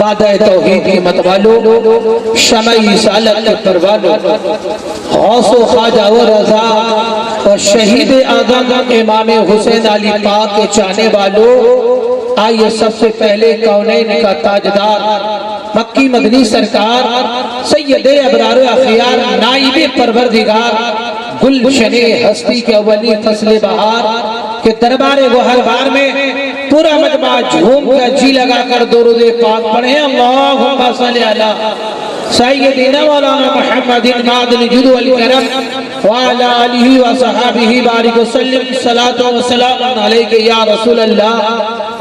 वादा तौहीद की मत वालो, शमई सालत के परवालो, गौसो ख्वाजा व रज़ा और शहीद आज़म इमाम हुसैन अली पाक के चाहने वालों, आइए सबसे पहले कौनैन का ताजदार मक्की मदनी सरकार सैयदे अबरार अखियार नाइबे परवरदिगार गुलशने हस्ती के अवली फसले बहार के दरबारे गोहर बार में पूरा मजमा झूम कर जी लगाकर दुरूद पाक पढ़े। अल्लाहुम्मा सल्ली अला सय्यदिना मौलाना मुहम्मदिन मादिन जुदु अल करम व अला आलिहि व सहाबिहि बारिक वसल्लम सलातो व सलाम अलैका या रसूल अल्लाह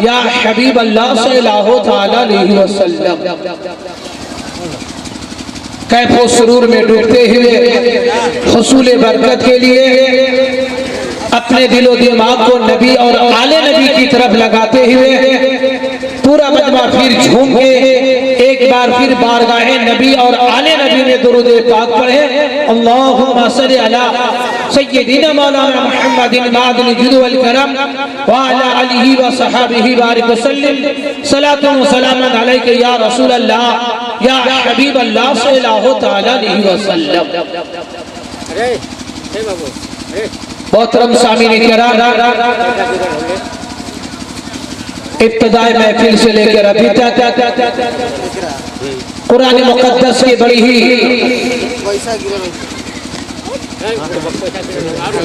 या हबीब अल्लाह सल्लल्लाहु तआला अलैहि वसल्लम। कैफो सुरूर में डूबते हुए हुसूल बरकत के लिए अपने दिलो दिमाग को नबी और आले नबी की तरफ लगाते हुए पूरा मजमा फिर झूम के एक बार फिर बारगाहे नबी और आले नबी में दुरूद पाक पढ़े। अल्लाहुम्मा सल्ली अला सय्यदिना मौलाना मुहम्मदिन मादिन जुदु अल करम व अला आलिहि व सहाबिहि बारिक वसल्लम सलातो व सलाम अलैका या रसूल अल्लाह या हबीब अल्लाह सल्लल्लाहु तआला अलैहि वसल्लम। अरे हे बाबू अरे मोहतरम सामीन किराम, इब्तिदाई महफिल से लेकर अभी तक कुरान मुकद्दस की बड़ी ही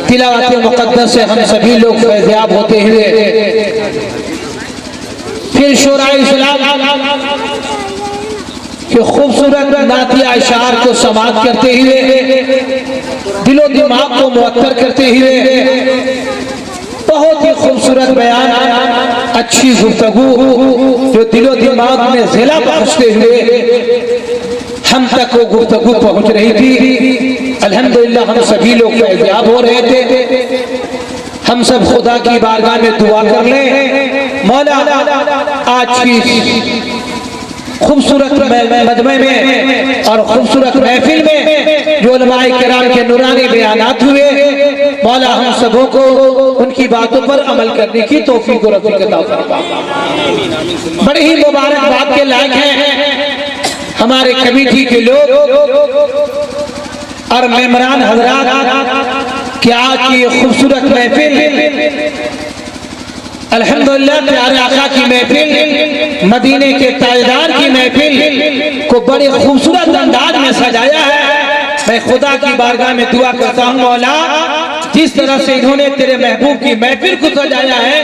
तिलावत मुकद्दस से हम सभी लोग फैज़याब होते हुए फिर शोराए इस्लाम के खूबसूरत नातिया अशार को समाप्त करते हुए दिलो दिमाग को मुअत्तर करते हुए बहुत ही खूबसूरत बयान, अच्छी गुफ्तगू जो दिलो दिमाग में ज़िला बख्शते हुए हम तक वो गुफ्तगू पहुंच रही थी। अल्हम्दुलिल्लाह हम सभी लोग फैज़याब हो रहे थे। हम सब खुदा की बारगाह में दुआ कर लें, मौला आज की खूबसूरत मजमे में और खूबसूरत महफिल में जो उलमाए किराम के नूरानी बयानात हुए, मौला हम सबों को उनकी बातों पर अमल करने की तौफीक और रफ़ीक अता फरमा। बड़ी ही मुबारक बात के लायक हैं हमारे कमेटी के लोग और मेहमान हजरात कि आज की खूबसूरत महफिल अल्हम्दुलिल्लाह प्यारे आका की महफिल, मदीने के ताजदार की महफिल को बड़े खूबसूरत अंदाज में सजाया है। मैं खुदा की बारगाह में दुआ करता हूँ, मौला जिस तरह से इन्होंने तेरे महबूब की महफिल को सजाया है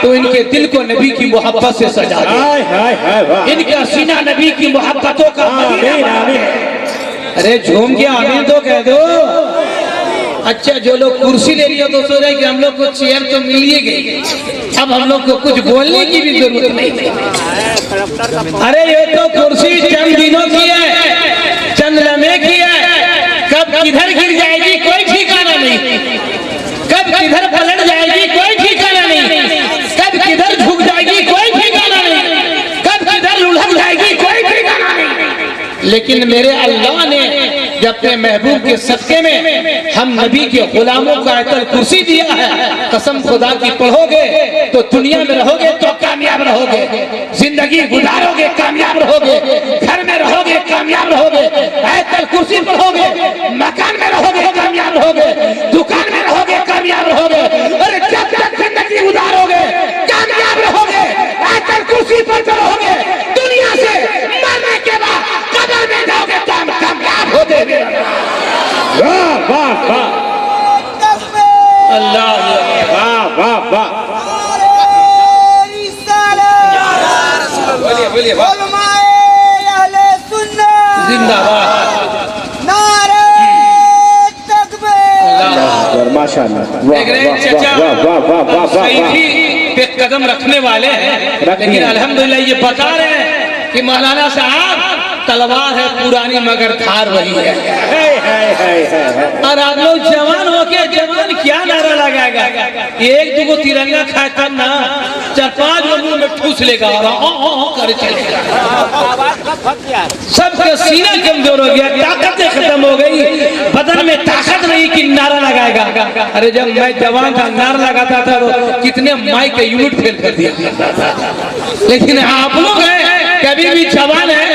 तो इनके दिल को नबी की मोहब्बत से सजा दे, इनका सीना नबी की मोहब्बतों का। अरे झूम के आमीन तो कह दो। अच्छा, जो लोग कुर्सी ले लिया तो सोच रहे कि हम लोग को चेयर तो मिल ही गई, अब हम लोग को कुछ बोलने की भी जरूरत नहीं। अरे ये तो कुर्सी चंद दिनों की है, चंद लम्हे की है, कब किधर गिर जाएगी कोई ठिकाना नहीं, कब किधर पलट जाएगी कोई ठिकाना नहीं, कब किधर झुक जाएगी कोई ठिकाना नहीं, कब किधर लुढ़क जाएगी कोई ठिकाना नहीं। लेकिन मेरे अल्लाह ने जब अपने महबूब के सदके में हम नबी के गुलामों का आयतल कुर्सी दिया है, कसम खुदा की पढ़ोगे तो दुनिया में रहोगे तो कामयाब रहोगे, जिंदगी गुजारोगे कामयाब रहोगे, घर में रहोगे कामयाब रहोगे, आयतल कुर्सी पढ़ोगे मकान में रहोगे कामयाब रहोगे, दुकान में रहोगे कामयाब रहोगे, अरे जब तक जिंदगी गुजारोगे कामयाब रहोगे, आयतल कुर्सी पर रहोगे, दुनिया से मरने के बाद कब्र में जाओगे तो हम कामयाब होते। वाह वाह वाह, अल्लाह वाह वाह वाह, बोलिए बोलिए जिंदाबाद, नारे तकबीर, माशाअल्लाह। पे कदम रखने वाले हैं, लेकिन अल्हम्दुलिल्लाह ये बता रहे हैं कि मौलाना साहब तलवार है पुरानी मगर धार वही है। और आप लोग जवान हो के जवान क्या नारा लगाएगा, एक दो तिरंगा खाए तब ना, चार पांच लोगों में ठूस लेगा कर चलेगा। सबका सीना कमजोर हो गया, ताकतें खत्म हो गई, बदन में ताकत नहीं कि नारा लगाएगा। अरे जब मैं जवान था नारा लगाता था तो कितने माइक का यूनिट फेल कर दिया, लेकिन आप लोग हैं कभी भी जवान है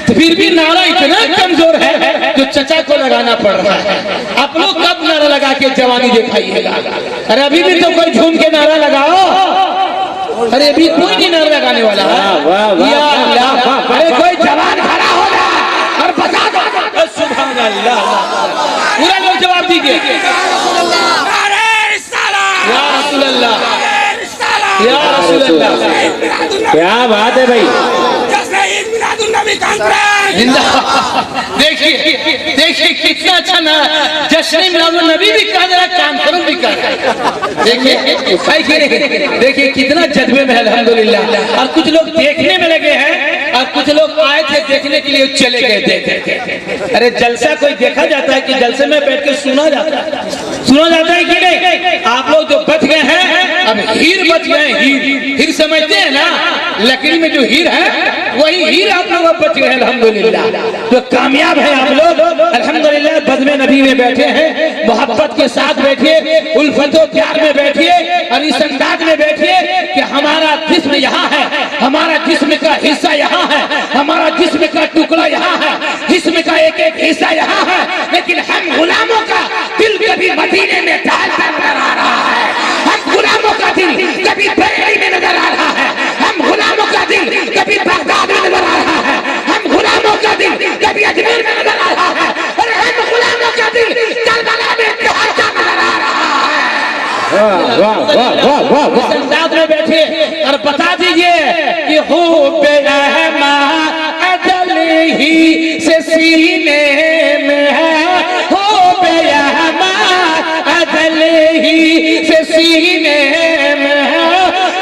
तो फिर भी नारा इतना कमजोर है जो चचा को लगाना पड़ रहा है। आप लोग कब नारा लगा के जवानी दिखाइएगा? अरे अभी भी तो कोई झूम के नारा लगाओ। अरे अभी कोई नहीं नारा लगाने वाला। या अल्लाह, अरे कोई जवान खड़ा हो जा और बता दो सुभान अल्लाह। पूरा लोग जवाब दीजिए या रसूल अल्लाह, या रसूल अल्लाह। क्या बात है भाई। देखिए देखिए कितना अच्छा ना जश्न मिलादुन नबी भी कर रहा है, कॉन्फ्रेंस भी कर रहा है। देखिए देखिए कितना जज्बे में है अल्हम्दुलिल्लाह। और कुछ लोग देखने में लगे हैं और कुछ लोग आए थे देखने के लिए चले गए देख। अरे जलसा कोई देखा जाता है कि जलसे में बैठ के सुना जाता है? सुना जाता है कि नहीं? आप लोग जो बच गए हैं अब हीर बच गए। हीर समझते हैं ना, लकड़ी में जो हीर है वही हीर आप लोग बच गए अल्हम्दुलिल्लाह। जो कामयाब है आप लोग अल्हम्दुलिल्लाह। बज़्म नबी में बैठे हैं, मोहब्बत के साथ बैठिए, उल्फतो प्यार में बैठिए और इस अंदाज में बैठिए कि हमारा जिस्म यहाँ है, हमारा जिस्म का हिस्सा यहाँ है, हमारा जिस्म का टुकड़ा यहाँ है, जिस्म का एक एक हिस्सा यहाँ है, लेकिन हम गुलामों का दिल कभी मदीने में ढालता नजर आ रहा है। हम गुलामों का दिल कभी बरेली में नजर आ रहा है, हम गुलामों का दिल कभी बगदाद में नजर आ रहा है, हम गुलामों का दिल कभी अजमेर में नजर आ रहा है, और हम गुलामों का दिल करबला में ढालता नजर आ रहा है। इस अंदाज में बैठे और बता दीजिए कि हो बेरहमा अजल ही से सीने में है, हो बेरहमा अजल ही से सीने में है,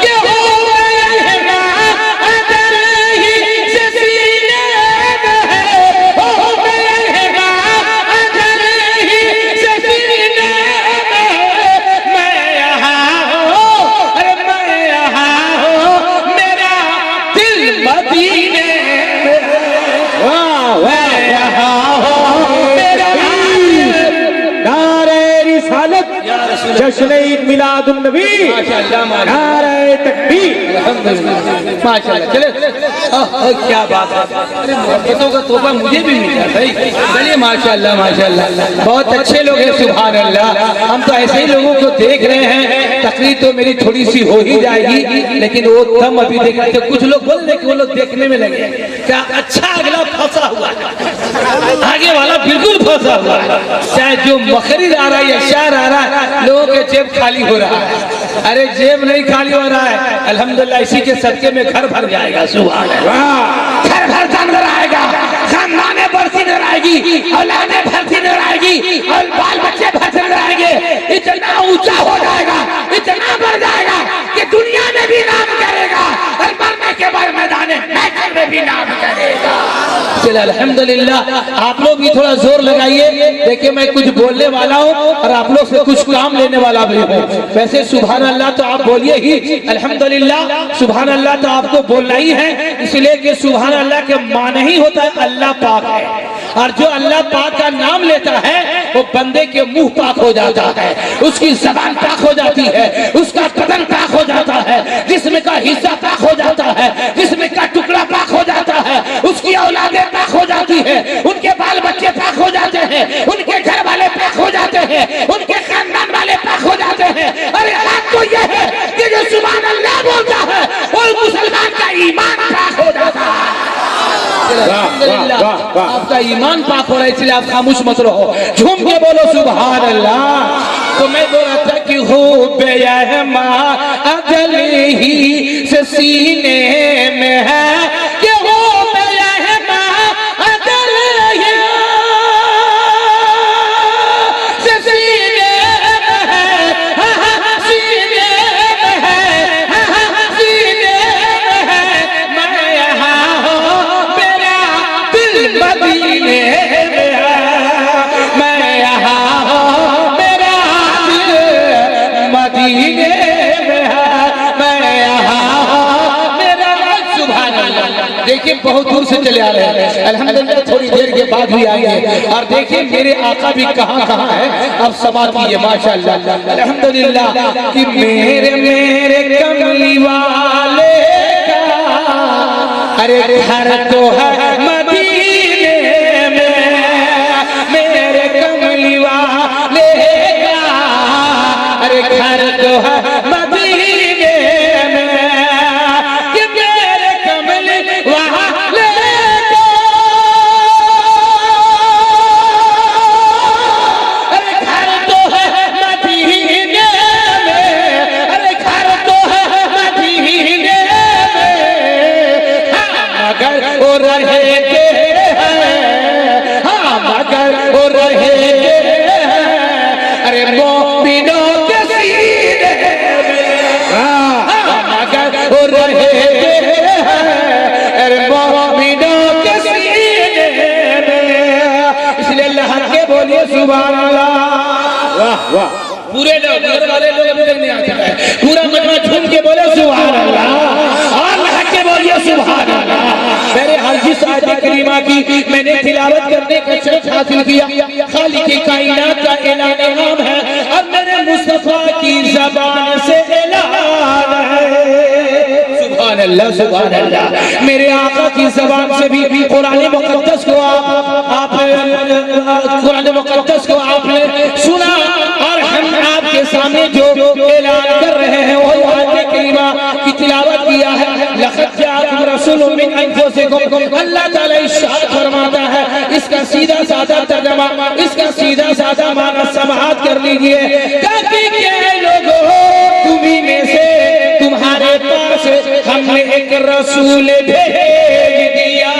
कि हो बेरहमा अजल ही से सीने में है, हो बेरहमा अजल ही से सीने में है। मैं यहाँ हूँ, अरे मैं यहाँ हूँ, मेरा दिल मदीने में है। मैं यहाँ हूँ, मेरा नारे रिसालत, जश्न ईद मिलादुन नबी, नारे तकबीर। माशाल्लाह। चले क्या बात है, अरे मोहब्बतों का तोहफा मुझे भी मिला भाई। चलिए माशाल्लाह माशाल्लाह, बहुत अच्छे लोग हैं सुभान अल्लाह। हम तो ऐसे ही लोगों को देख रहे हैं। तकरीर तो मेरी थोड़ी सी हो ही जाएगी, लेकिन वो दम अभी देख रहे थे। कुछ लोग बोल रहे कि वो लोग देखने में लगे क्या अच्छा, अगला फंसा हुआ, आगे वाला बिल्कुल फंसा हुआ। चाहे जो मखरिज आ रहा है या शायर आ रहा है, लोगों के जेब खाली हो रहा है। अरे जेब नहीं खाली हो रहा है अल्हम्दुलिल्लाह, इसी के सदके में घर भर जाएगा। सुभान अल्लाह, घर भर जानवर आएगा, खानदाने बढ़ती नजर आएगी, औलादे बढ़ती नजर आएगी, और बाल बच्चे बढ़ते नजर आएंगे। इतना ऊंचा हो जाएगा, इतना बढ़ जाएगा कि दुनिया में भी नाम करेगा और मरने के बाद मैदान महशर में भी नाम करेगा। चलिए अल्हम्दुलिल्लाह, आप लोग भी थोड़ा जोर लगाइए। देखिए मैं कुछ बोलने वाला हूँ और आप लोग से कुछ काम लेने वाला भी हूँ। वैसे सुभान अल्लाह तो आप बोलिए ही, अल्हम्दुलिल्लाह सुभान अल्लाह तो आपको बोलना ही है, इसलिए कि सुभान अल्लाह के माने ही होता है अल्लाह पाक है। और जो अल्लाह पाक का नाम लेता है वो बंदे के मुंह पाक हो जाता है, उसकी जबान पाक हो जाती है, उसका बदन पाक हो जाता है, जिस्म का हिस्सा पाक हो जाता है, जिस्म का टुकड़ा पाक हो जाता है, उसकी औलादें पाक हो जाती है, उनके बाल बच्चे पाक हो जाते हैं, उनके घर वाले पाक हो जाते हैं, उनके खानदान वाले पाक हो जाते हैं। अरे बात तो यह है कि जो सुभान अल्लाह बोलता है वो मुसलमान का ईमान पाक हो जाता है। आपका ईमान पाक हो रहा है, इसलिए आप खामोश मत रहो, झूम के बोलो सुभान अल्लाह। तो मैं बोल रहा था कि हो बेरहमा अजल ही से सीने में है, कि हो बेरहमा अजल ही से सीने में है, सीने में है, सीने में है। मैं यहाँ हूँ, मेरा दिल मदीने में है, मैं यहाँ हूँ, मेरा दिल मदीने में है, मैं यहाँ हूँ, मेरा सुभान अल्लाह। देखिए बहुत दूर से चले आ रहे हैं अल्हम्दुलिल्लाह, थोड़ी देर के बाद भी आएंगे। और देखिए मेरे आका भी कहाँ कहाँ है, अब समात कीजिए माशाअल्लाह अल्हम्दुलिल्लाह। कि मेरे कमली वाले का अरे घर तो है मदीने में मेरे कमली वाले का, अरे घर तो है मदीने में कि मेरे कमली वाले का, अरे घर तो है मदीने में, अरे घर तो है मदीने में, मगर वो रहेते हैं, हाँ मगर वो रहेते हैं, अरे मोमिनों के सीने में, हाँ मगर वो रहेते हैं, अरे मोमिनों के सीने में। इसलिए अल्लाह के बोलिए सुभान अल्लाह। वाह वाह। पूरे लोग घर वाले लोग अभी तक नहीं आते हैं, पूरा मजमा झूम के बोले सुभान अल्लाह, अल्लाह के बोलिए सुभान अल्लाह। मेरे हर जिस आयत करीमा की मैंने तिलावत करने का शर्फ हासिल किया, खालिक कायनात का ऐलान आम है और मेरे मुस्तफा की ज़बान से ऐलान है। सुभान अल्लाह सुभान अल्लाह। मेरे आका की ज़बान से भी कुरान मुक़द्दस को आप कुरान मुक़द्दस को आपने सुना और हम आपके सामने जो ऐलान कर रहे हैं वो आयत करीमा की तिलावत किया है। लक़द जाअकुम रसूलुम मिन अनफुसिकुम, अल्लाह ताला इरशाद फरमाता है, इसका सीधा साधा तर्जुमा, इसका सीधा साधा माना समाअत कर लीजिए। ताकि के लोगों तुम्हीं में से तुम्हारे पास हमने एक रसूल भेज दिया।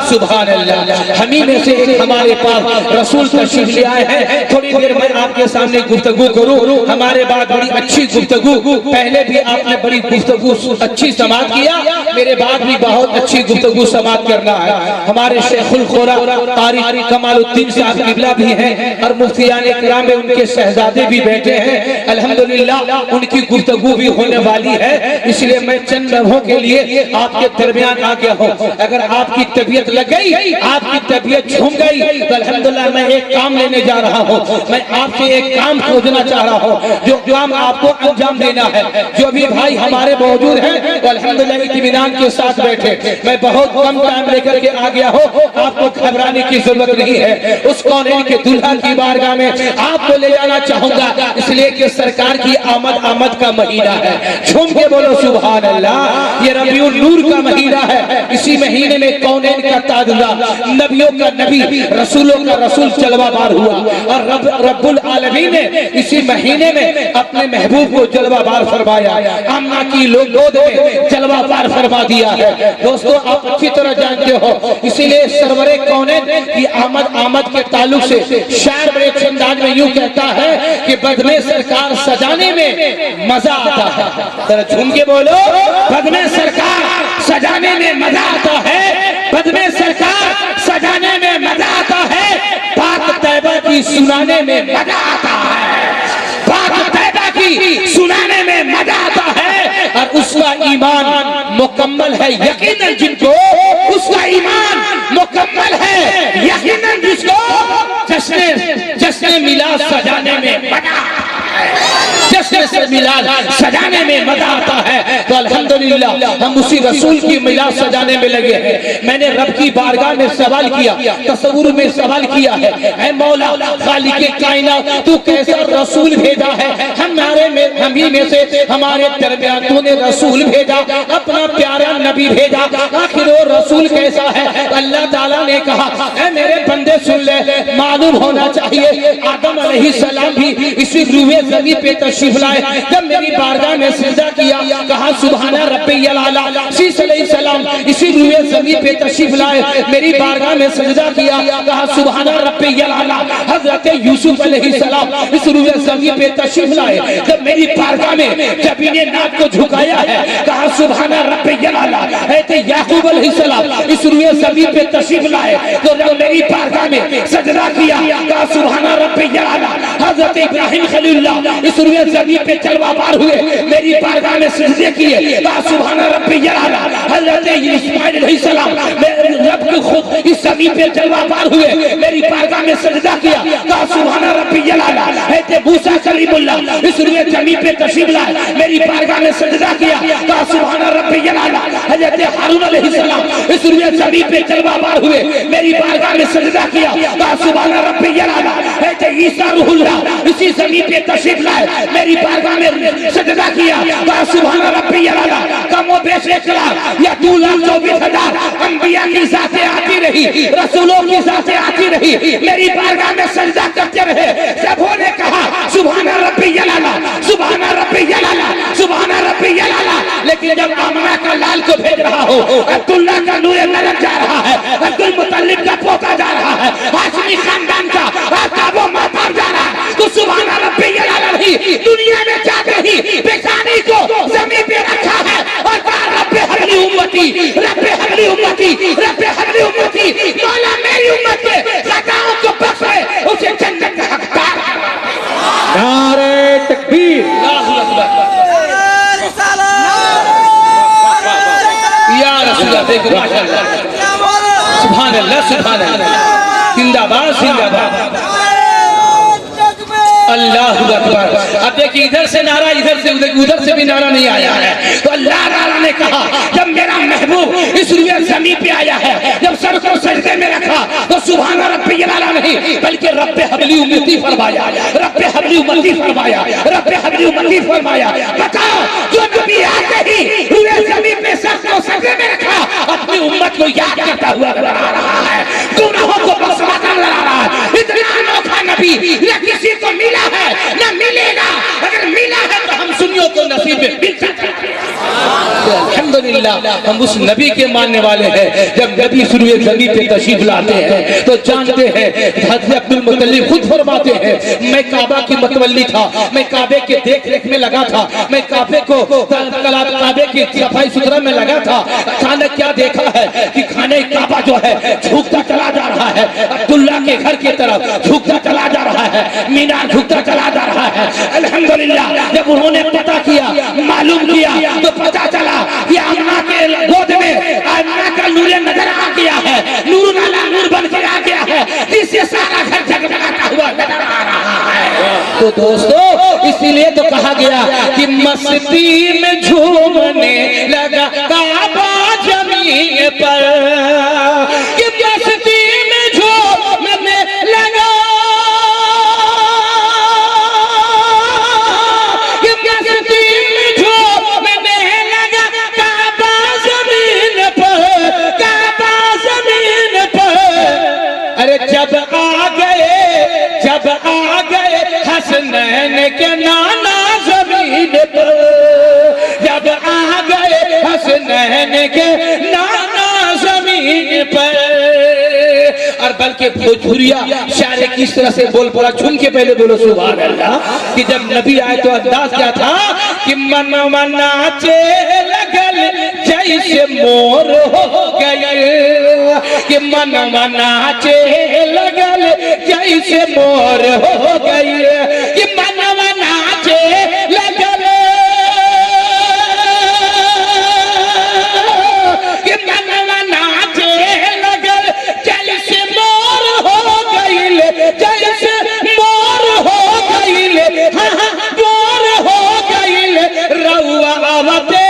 सुभान अल्लाह। हम ही में से एक हमारे पास रसूल तशरीफ ले आए हैं। थोड़ी देर में आपके सामने गुफ्तगू करूं, हमारे बाद बड़ी अच्छी गुफ्तगू, पहले भी आपने बड़ी गुफ्तगू अच्छी समाअत किया, मेरे बाद भी बहुत अच्छी गुफ्तगू समाअत करना है। हमारे शेखुल खुरा तारिक कमालुद्दीन साहब किबला भी हैं और मुफ्तियान इकराम में उनके शहजादे भी बैठे हैं। अल्हम्दुलिल्लाह उनकी गुफ्तगू भी होने वाली है, इसलिए मैं चंद लम्हों के लिए आपके दरमियान आ गया हूँ। अगर आपकी तबीयत लग गई, आपकी तबीयत झूम गई तो अल्हम्दुलिल्लाह मैं एक काम लेने जा रहा हूँ। मैं आपसे एक काम खोजना चाह रहा हूँ, जो काम आपको अंजाम देना है। जो भी भाई हमारे मौजूद हैं तो अल्हम्दुलिल्लाह इत्मीनान के साथ बैठे। मैं बहुत कम टाइम लेकर के आ गया हूँ, आपको घबराने की जरूरत नहीं है। उस कौनेन के दुल्हा की बारगाह में आपको ले जाना चाहूंगा, इसलिए कि सरकार की आमद का महीना है। झूम के बोलो सुभान अल्लाह। ये रबीउल नूर का महीना है। इसी महीने में कौनेन का ताजुल्लाह, नबियों का नबी, रसूलों का रसूल जलवाबार हुआ और रब्बुल आलमीन ने इसी महीने में अपने महबूब को जलवाबार फरमाया, आमना की गोद में जलवाबार फरमा दिया है। दोस्तों आप अच्छी तरह जानते हो, इसीलिए सरवरे कौनेन की आमद के ताल्लुक से शायर बड़े अंदाज में यूं कहता है कि बदमे सरकार सजाने में मजा आता है। जरा झूम के बोलो, बदमे सरकार सजाने में मजा आता है, बदमे सरकार सजाने में मजा आता है, बात तैबा की सुनाने में मजा आता है, बात तैबा की सुनाने में मजा आता है। और उसका ईमान मुकम्मल है यकीनन, जिनको उसका ईमान मुकम्मल है यकीनन, जिसको जश्न मिलाद सजाने में मजा आता है, जश्न मिलाद सजाने में मजा आता है। तो अल्हम्दुलिल्लाह हम उसी रसूल की मिलाद सजाने में लगे हैं। मैंने रब की बारगाह में सवाल किया, तसव्वुर में सवाल किया है, ऐ मौला खालिक कायनात तू कैसा रसूल भेजा है हमारे में, हम ही में से हमारे दरमियान तूने रसूल भेजा, अपना प्यारा नबी भेजा, आखिर वो रसूल कैसा है? अल्लाह ताला ने कहा, ऐ मेरे बंदे सुन ले, मालूम होना चाहिए आदम अलैहिस्सलाम भी इसी रूए ज़मीन पे तशरीफ लाए। जब मेरी बारगाह में सजदा किया, कहा सुभाना रब्बियल आला। शीश अलैहिस्सलाम इसी रूए ज़मीन पे तशरीफ लाए, मेरी बारगाह में सजदा किया, कहा सुभाना रब्बियल आला। हजरत यूसुफ अलैहिस्सलाम इस रूए ज़मीन पे तशरीफ लाए, जब मेरी बारगाह में जब इन्हें नाक को झुकाया है, कहा सुभाना रब्बियल आला। याकूब अलैहिस्सलाम इस रूए ज़मीन पे तशरीफ लाए, तो जब मेरी बारगाह में सजदा किया, कहा सुभाना रब्बियल आला। हजरत इब्राहिम खलीलुल्लाह इस रूए ज़मीन पे जलवाबार हुए, मेरी बारगाह में सजदे किए, कहा सुभाना रब्बियल आला। हजरत इस्माइल अलैहिस्सलाम रब के खुद इस जमीन पे जलवा पार हुए, मेरी बारगाह में सजदा किया, कहा सुभान रब्बियल आला। है मूसा कलीमुल्लाह इस रुए जमीन पे तशरीफ लाए, मेरी बारगाह में सजदा किया, कहा सुभान रब्बियल आला। हजरत हारून अलैहिस्सलाम इस रुए जमीन पे जलवा पार हुए, मेरी बारगाह में सजदा किया, कहा सुभान रब्बियल आला। है ईसा रूहुल्लाह इसी जमीन पे तशरीफ लाए, मेरी बारगाह में सजदा किया, कहा सुभान रब्बियल आला। कमो बेश 1,00,000 या 2,24,000 अंबिया की जातें आती रही, रसूलों की जातें आती रही, मेरी बारगाह में सजदा करते रहे। सबों ने कहा सुभान रब्बियल आला, सुभान रब्बियल आला, सुभान रब्बियल आला। लेकिन जब आमना का लाल को भेज रहा हो, अब्दुल्ला का नूरे नजर जा रहा है, अब्दुल मुत्तलिब का पोता जा रहा है, हाशमी खानदान का आकाबो माताब जा रहा है, तो सुभान रब्बियल आला नहीं, दुनिया में जाते ही बेचारी को जमीन पे रखा है और कहा रब्बे हबली उम्मती, रब्बे हबली उम्मती, रब्बे हबली उम्मती। मौला मेरी उम्मत के खताओं को बख्शे, उसे जन्नत का हकदार। नारे तकबीर, या रसूल अल्लाह, देखो माशाअल्लाह, सुभान अल्लाह, सुभान अल्लाह, जिंदाबाद जिंदाबाद, अल्लाहु अकबर। अब देखिए इधर से नारा, इधर से उधर से भी नारा नहीं आया है। तो अल्लाह ताला ने कहा जब मेरा महबूब इस रुए जमीन पे आया है, जब सर को सजदे में रखा, तो सुभान रब्बियल आला नहीं बल्कि रब्बे हबली उम्मती फरमाया, रब्बे हबली उम्मती फरमाया, रब्बे हबली उम्मती फरमाया। बताओ जो नबी आते ही रुए जमीन पे सर को सजदे में रखा, अपनी उम्मत को याद करता हुआ नजर आ रहा है, गुनाहों को बख्शवाता नजर आ रहा है। इतना अनोखा नबी न किसी को मिला है न मिलेगा, अगर मिला है तो हम सुन्नियों को नसीब में मिल सकता है। अल्हम्दुलिल्लाह हम उस नबी के मानने वाले हैं। जब नबी सुरुए जमीन पे तशरीफ लाते हैं तो जानते हैं, हज़रत अब्दुल मुत्तलिब खुद फरमाते हैं, मैं काबा की मतवल्ली था, मैं काबे के देख रेख में लगा था, मैं काबे को काबे की सफाई सुथरा में लगा था। अचानक क्या देखा है कि खाने काबा जो है झुकता चला जा रहा है, अब्दुल्ला के घर की तरफ झुकता चला जा रहा है, मीनार झुकता चला जा रहा है। अल्हम्दुलिल्लाह जब उन्होंने पता किया, मालूम किया, तो पता चला कि आमना के गोद में आमना का नूर नजर आ गया है, नूर नाला नूर बन के आ गया है, जिससे सारा घर जगमगाता हुआ नजर आ रहा है। तो दोस्तों इसीलिए तो कहा गया कि मस्ती में झूमने लगा काबा जमीन पर, कि मस्ती में झूमने लगा, जब आ गए हसनैन के नाना जमीन पर, जब आ गए हसनैन के नाना जमीन पर। और बल्कि भोजपुरिया शायर किस तरह से बोल पड़ा, झूम के पहले बोलो सुभान अल्लाह, कि जब नबी आए तो अंदाज क्या था कि मनवा नाचे लगल जैसे मोर हो गए, कि मनवा नाचे लगल जैसे मोर हो गई, कि मनवा नाचे लगल, कि मनवा नाचे लगल जैसे मोर हो गई, जैसे मोर हो गई, हाँ मोर हो गई। रउआ आवते,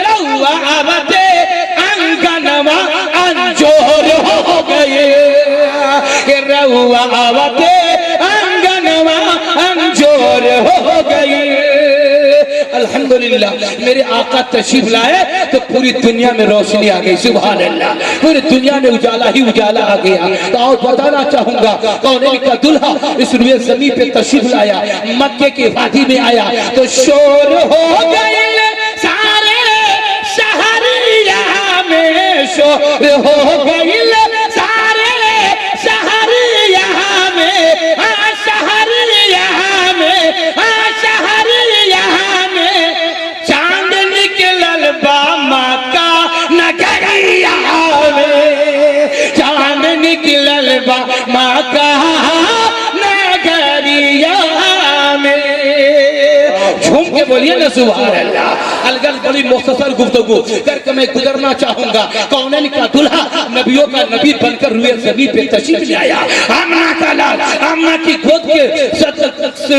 रउआ आवते अंगनवा अंजोर हो गए, रउआ आवते अंगनवा अंजोर हो गई। अल्हम्दुलिल्लाह मेरे आका तशरीफ लाए तो पूरी दुनिया में रोशनी आ गई, सुभान अल्लाह, पूरी दुनिया में उजाला ही उजाला आ गया। तो और बताना चाहूंगा कौन का दुल्हा इस रुए जमीन पे तशरीफ लाया, मक्के की वादी में आया तो शोर हो गई, सारे शहरिया में शोर हो गई, सारे शहरिया में, शहरिया में, शहरिया में, चांद निकलल बा मक्का नगरिया में, चांद निकलल बा मक्का नगरिया में। झूम के बोलिए ना सुभान अल्लाह। अलगल बड़ी मुख्तसर गुफ्तगू करके मैं गुजरना चाहूंगा, कौन का दुल्हा नबियों का नबी बनकर रुए ज़मीन पे तशरीफ ले आया। आमना का लाल आमना की गोद के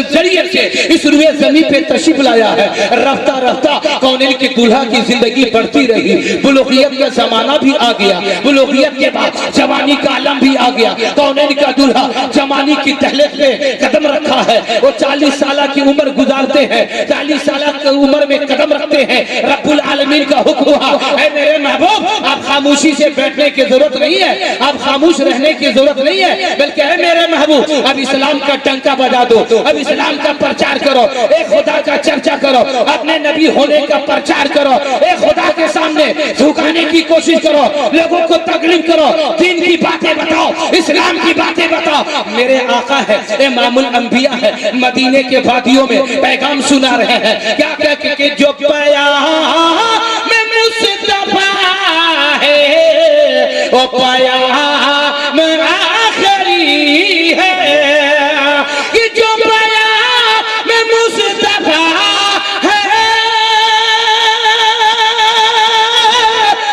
जरिए से इस रुए ज़मीन पे तशरीफ लाया है। रफ्ता रफ्ता कौनैन की दुल्हा की जिंदगी बढ़ती रही। बुलूगियत का जमाना भी आ गया। बुलूगियत के बाद जवानी का आलम भी आ गया। कौनैन का दुल्हा जवानी की दहलीज पे कदम रखा है। वो 40 साल की उम्र गुजारते हैं। 40 साल की उम्र में कदम रखते हैं। रब्बुल आलमीन का हुक्म हुआ, ऐ मेरे महबूब आप खामोशी से बैठने की जरूरत नहीं है, आप खामोश रहने की जरूरत नहीं है, बल्कि है मेरे महबूब अब इस्लाम का टंका बजा दो, अब इस्लाम का प्रचार करो, एक खुदा का चर्चा करो, अपने नबी होने का प्रचार करो, एक खुदा के सामने झुकाने की कोशिश करो, लोगों को तकलीफ करो, दीन की बातें बताओ, इस्लाम की बातें बताओ। मेरे आका है, इमामुल अंबिया है, मदीने के वादियों में पैगाम सुना रहे हैं। क्या क्या कि जो पैगाम में मुस्तफा है वो पैगाम आखिरी है, कि जो पैगाम में मुस्तफा है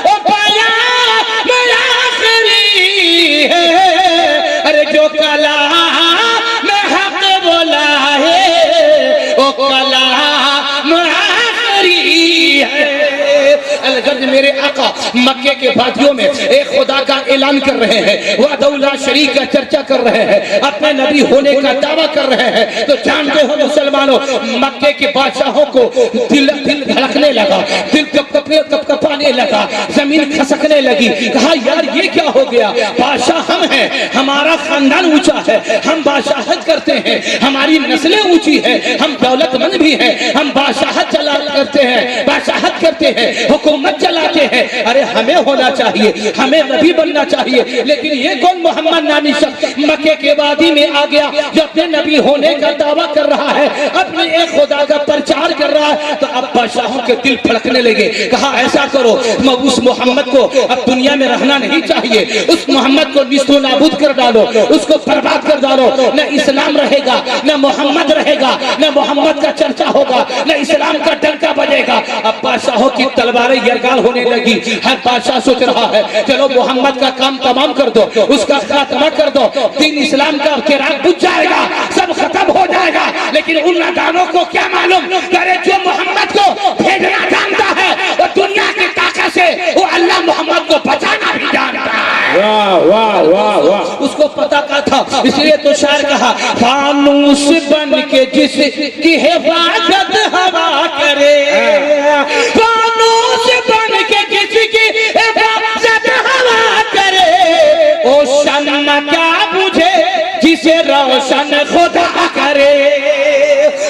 वो पैगाम आखिरी है। अरे जो कलाम में हक बोला है वो कलाम आखिरी है। अलगर्ज मेरे आका मक्के के वादियों में एक खुदा का ऐलान कर रहे हैं, वहदहुल्ला शरीक का चर्चा कर रहे हैं, अपने नबी होने का दावा कर रहे हैं। तो जानते हो मुसलमानों, मक्के के बादशाहों को दिल धड़कने लगा, दिल कपकपाने लगा, जमीन खसकने लगी। कहा यार ये क्या हो गया, बादशाह हम हैं, हमारा खानदान ऊंचा है, हम बादशाहत करते हैं, हमारी नस्लें ऊंची है, हम दौलतमंद भी हैं, हम बादशाहत चला करते हैं, बादशाहत करते हैं, हुकूमत चलाते हैं। अरे हमें होना चाहिए, हमें नबी बनना चाहिए। लेकिन ये कौन मोहम्मद नामी शख्स मक्के के वादी में आ गया जो अपने नबी होने का दावा कर रहा है, अपने एक खुदा का प्रचार कर रहा है। तो अब बादशाहों के दिल फड़कने लगे। कहा ऐसा करो, उस मोहम्मद को अब दुनिया में रहना नहीं चाहिए, उस मोहम्मद को निस्तो नाबूद कर डालो, उसको बर्बाद कर डालो। न इस्लाम रहेगा, न मोहम्मद रहेगा, न मोहम्मद का चर्चा होगा, न इस्लाम का डंका बजेगा। अब बादशाहों की तलवारें यरगाल होने लगी। हर बादशाह सोच रहा है चलो मोहम्मद का काम तमाम कर दो, उसका खात्मा कर दो, दीन इस्लाम का चिराग बुझ जाएगा, सब खत्म हो जाएगा। लेकिन उन नादानों को क्या मालूम, अरे जो मोहम्मद को भेजना जानता है वो दुनिया की ताकत से वो अल्लाह मोहम्मद को बचाना भी जानता है। वाह वाह वाह वाह, उसको पता का था, इसलिए तो शायर कहा फानूस बन के जिसकी हिफाजत हवा करे, फानूस बन के जिसकी हिफाजत हवा करे, ओ शम्मा क्या बुझे जिसे रोशन खुदा करे।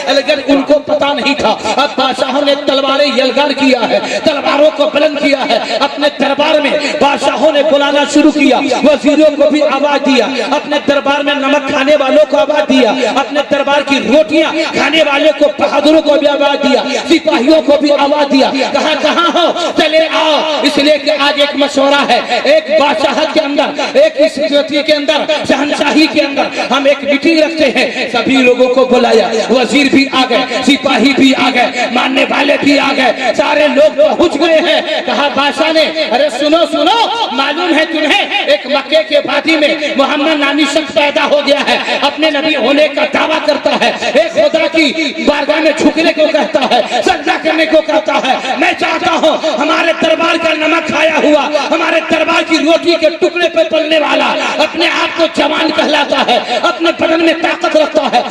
लेकिन उनको पता नहीं था। अब बादशाहों ने तलवारें यलगार किया है, तलवारों को बुलंद किया है। अपने दरबार में बादशाहों ने बुलाना शुरू किया, वजीरों को भी आवाज दिया, अपने दरबार में नमक खाने वालों को आवाज दिया, अपने दरबार की रोटियां खाने वाले को बहादुरों को भी आवाज दिया, सिपाहियों को भी आवाज दिया। कहां कहां हो चले आओ। इसलिए कि आज एक मशवरा है, एक बादशाहत के अंदर, एक इस के अंदर, शहनशाही के अंदर हम एक मीटिंग रखते हैं। सभी लोगों को बुलाया, वजीर भी आ गए, सिपाही भी आ गए, मानने वाले भी आ गए, सारे लोग पहुंच गए हैं। कहा बादशाह ने अरे सुनो सुनो, मालूम है तुम्हें एक मक्के के वादी में मोहम्मद नामी शख्स पैदा हो गया है, अपने नबी होने का दावा करता है, एक खुदा की बारगाह में झुकने को कहता है, सजदा करने को कहता है। मैं चाहता हूं हमारे दरबार का नमक खाया हुआ, हमारे दरबार की रोटी के टुकड़े पे पलने वाला, अपने आप को जवान कहलाता है, अपने बदन में ताकत रखता है,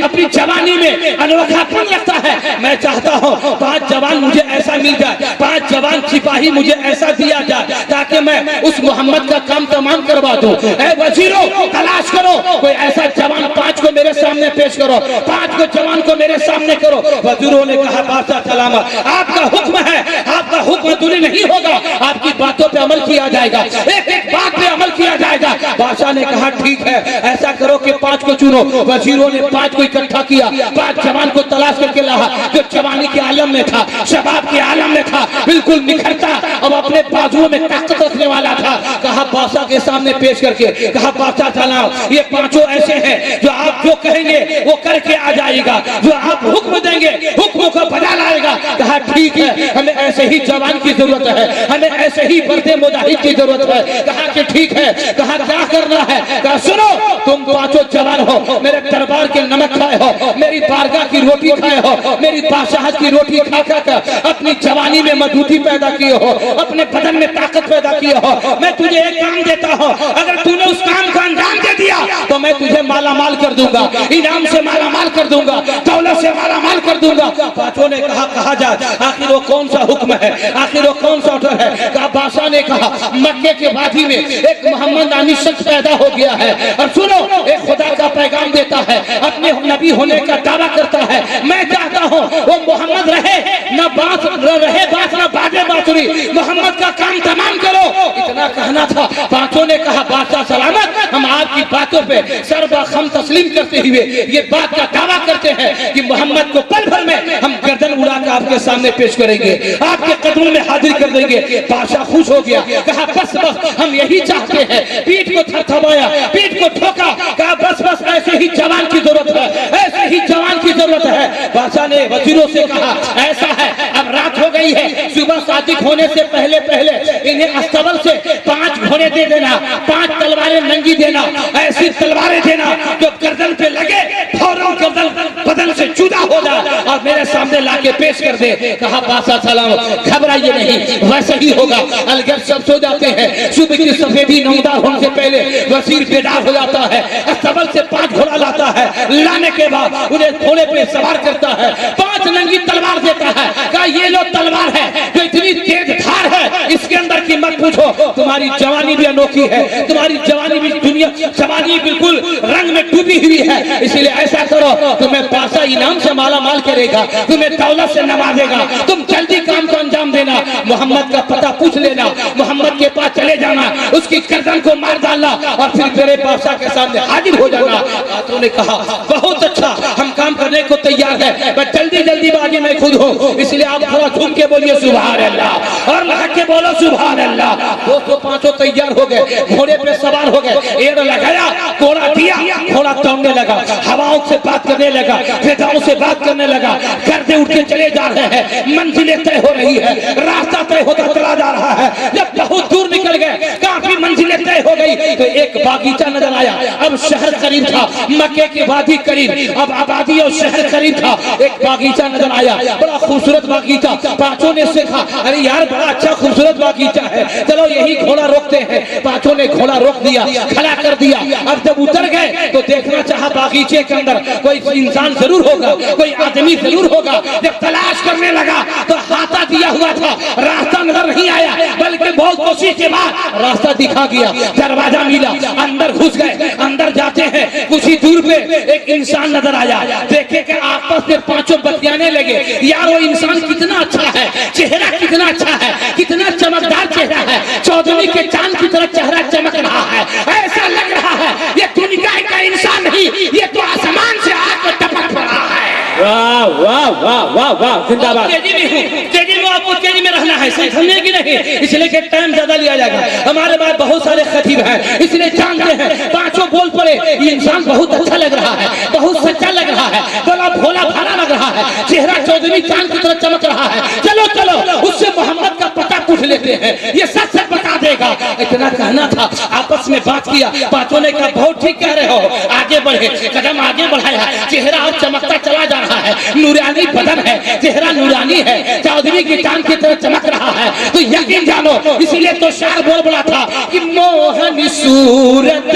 अपनी जवानी में अनोखापन रखता है। मैं चाहता हूं 5 जवान मुझे ऐसा मिल जाए, 5 जवान सिपाही मुझे ऐसा दिया जाए ताकि मैं उस मोहम्मद का काम तमाम करवा दूं। ऐ वजीरों तलाश करो कोई ऐसा जवान, 5 को मेरे सामने पेश करो, 5 को जवान को मेरे सामने करो। वजीरों ने कहा बादशाह सलामत, आपका हुक्म है, आपका हुक्म दूरी नहीं होगा, आपकी बातों पे अमल किया जाएगा, एक एक बात पे अमल किया जाएगा। बादशाह ने कहा ठीक है, ऐसा करो कि 5 को चुनो। वजीरों ने 5 को इकट्ठा किया, 5 जवान को तलाश करके लाया जो जवानी के आलम में था, शबाब के आलम में था, बिल्कुल निखरता और अपने बाजुओं में ताकत रखने वाला था। कहा बादशाह के सामने पेश करके, कहा बादशाह सलाम, ये 5 ऐसे हैं जो आप जो कहेंगे वो करके आ जाएगा, जो आप हुक्म देंगे हुक्म को बजा लाएगा। कहा ठीक है, हमें ऐसे ही जवान जवान की जरूरत है, हमें ऐसे ही बढ़ते मुजाहिद की जरूरत है। कहा कि ठीक है, कहा क्या करना है? कहा सुनो, तुम पांचों जवान हो, मेरे दरबार के नमक खाए हो, मेरी बारगाह की रोटी खाए हो, मेरी बादशाहत की रोटी खा कर अपनी जवानी में मजबूती पैदा किए हो, अपने बदन में ताकत पैदा किए हो। मैं तुझे एक काम देता हूँ, अगर तूने उस काम को अंजाम दे दिया तो मैं तुझे माला माल कर दूंगा, इनाम से माला माल कर दूंगा, दौलत से माला माल कर दूंगा। पांचों ने कहा कहा जाए, आखिर वो कौन सा हुक्म है, आखिर वो कौन सा ऑर्डर है? कहा बादशाह ने कहा मक्के के वादी में एक मोहम्मद नामी शख्स पैदा हो गया है, और सुनो, एक खुदा का पैगाम देता है, अपने नबी होने का दावा करता है। मैं चाहता हूँ वो मोहम्मद रहे ना बात रहे, बात ना बाजे बांसुरी, मोहम्मद का काम तमाम करो। इतना कहना था। पांचों ने कहा बादशाह सलामत, हम आपकी बातों पे सर्वखम तस्लीम करते हुए ये बात का दावा करते हैं कि मोहम्मद को पल भर में हम गर्दन उड़ाकर आपके सामने पेश करेंगे, आपके कदमों में हाजिर कर देंगे। बादशाह खुश हो गया, कहा बस बस हम यही चाहते हैं। पीठ को थरथराया, पीठ को ठोका, कहा बस बस ऐसे ही जवान की जरूरत है, ऐसे ही जवान की जरूरत है। बादशाह ने वजीरों से कहा ऐसा है, अब रात हो गई है, सुबह सादिक होने से पहले पहले इन्हें अस्तबल से 5 घोड़े दे देना, 5 तलवारें नंगी देना, ऐसी तलवारें देना जो गर्दन पे लगे फौरन गर्दन बदन से जुदा हो जाए और मेरे सामने लाके पेश कर दे। कहा बादशाह सलाम घबराइए नहीं, वैसे ही होगा। अलगर सब सो जाते हैं, सुबह की सफेदी नमदार होने से पहले वजीर बेदार हो जाता है, अस्तबल से 5 घोड़ा लाता है, लाने के बाद उन्हें घोड़े पे सवार करता है, 5 नंगी तलवार देता है। कहा ये लो तलवार है जो इतनी तेज धार है, इसके अंदर की मत पूछो, तुम्हारी जवानी भी अनोखी है, तुम्हारी जवानी भी दुनिया जवानी बिल्कुल रंग में डूबी हुई है, इसलिए ऐसा करो, तुम्हें बादशाह इनाम से माला माल करेगा, तुम्हें दौलत से नवाजेगा, तुम जल्दी काम को अंजाम देना, मोहम्मद का पता पूछ लेना, मोहम्मद के पास चले जाना, उसकी गर्दन को मार डालना और फिर मेरे बादशाह के सामने हाजिर हो जाना। बातों ने कहा बहुत अच्छा, हम काम करने को तैयार है, बस जल्दी जल्दी बाजी मैं खुद हूँ, इसलिए आप थोड़ा झूम के बोलिए सुभान अल्लाह और लहक के बोलो सुभान अल्लाह। 200-500 तैयार हो गए, घोड़े पे सवार हो गए, एड़ लगाया, घोड़ा दिया, घोड़ा दौड़ने लगा, हवाओं से बात करने लगा, फिजाओं से बात करने लगा, गर्दे उठ के चले जा रहे हैं, मंजिलें तय हो रही है, रास्ता तय होता चला जा रहा है। जब बहुत दूर निकल गए, काफी मंजिलें तय हो गई, तो एक बागीचा नजर आया। अब शहर करीब था, मक्के की वादी करीब, अब आबादी और शहर करीब था। एक बागीचा नजर आया, बड़ा खूबसूरत बागीचा। पांचों ने देखा, अरे यार बड़ा अच्छा खूबसूरत बागीचा है, चलो यही घोड़ा रोकते हैं। पांचों ने घोड़ा रोक दिया, खड़ा कर दिया। अब जब उतर गए तो देखना चाहा बागीचे के अंदर कोई इंसान जरूर होगा, कोई आदमी जरूर होगा। जब तलाश करने लगा तो हाथा दिया हुआ था, रास्ता नजर नहीं आया, बल्कि बहुत कोशिश के बाद रास्ता दिखा गया, दरवाजा मिला, अंदर घुस गए। अंदर जाते हैं, कुछ ही दूर पे एक इंसान नजर आया। देखे कि आपस में पांचों बतियाने लगे, यार वो इंसान कितना अच्छा है, चेहरा कितना अच्छा है, कितना चमकदार चेहरा है, चौधरी के चांद की तरह चेहरा चमक रहा है, ऐसा लग रहा है ये दुनिया का इंसान नहीं, ये तो आसमान से आकर टपक पड़ा है। वाह वाह वाह वाह वाह, जिंदाबाद। तेजी में हूँ, तेजी में आपको तेजी में रहना है, समझे कि नहीं? इसलिए कि टाइम ज्यादा लिया जाएगा। हमारे पास बहुत सारे खतीब हैं, इसलिए जानते हैं। पांचों बोल पड़े, ये इंसान बहुत अच्छा लग रहा है, बहुत सच्चा लग रहा है, बड़ा भोला भाला लग रहा है, चेहरा चौधरी चांद की तरह चमक रहा है। चलो चलो उससे मोहम्मद का पता पूछ लेते हैं, ये सच सच बता देगा। इतना कहना था, आपस में बात किया। पांचों ने कहा बहुत ठीक कह रहे हो, आगे बढ़े, कदम आगे बढ़ाया, चेहरा अब चमकता चला जा रहा है, नूरानी बदन है, चेहरा नूरानी है, चौधरी की चांद की तरह चमक रहा है, तो यकीन जानो। इसीलिए तो शायर बोल बोला था कि मोहनी सूरत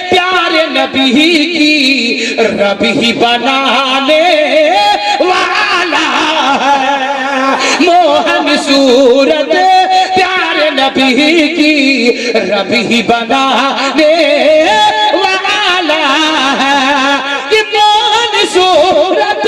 प्यारे नबी की रब ही बनाने वाला है, मोहनी सूरत प्यारे नबी की रब ही बनाने वाला है, कि मोहनी सूरत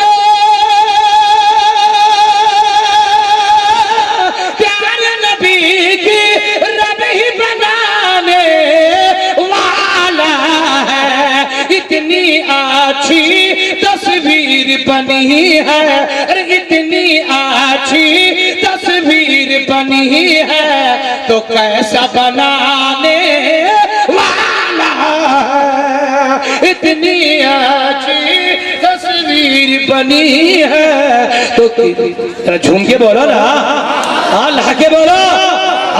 अच्छी तस्वीर बनी है, अरे इतनी अच्छी तस्वीर बनी है, तो कैसा बनाने वाला, इतनी अच्छी तस्वीर बनी है तो झूम के बोलो ना। अल्लाह के बोलो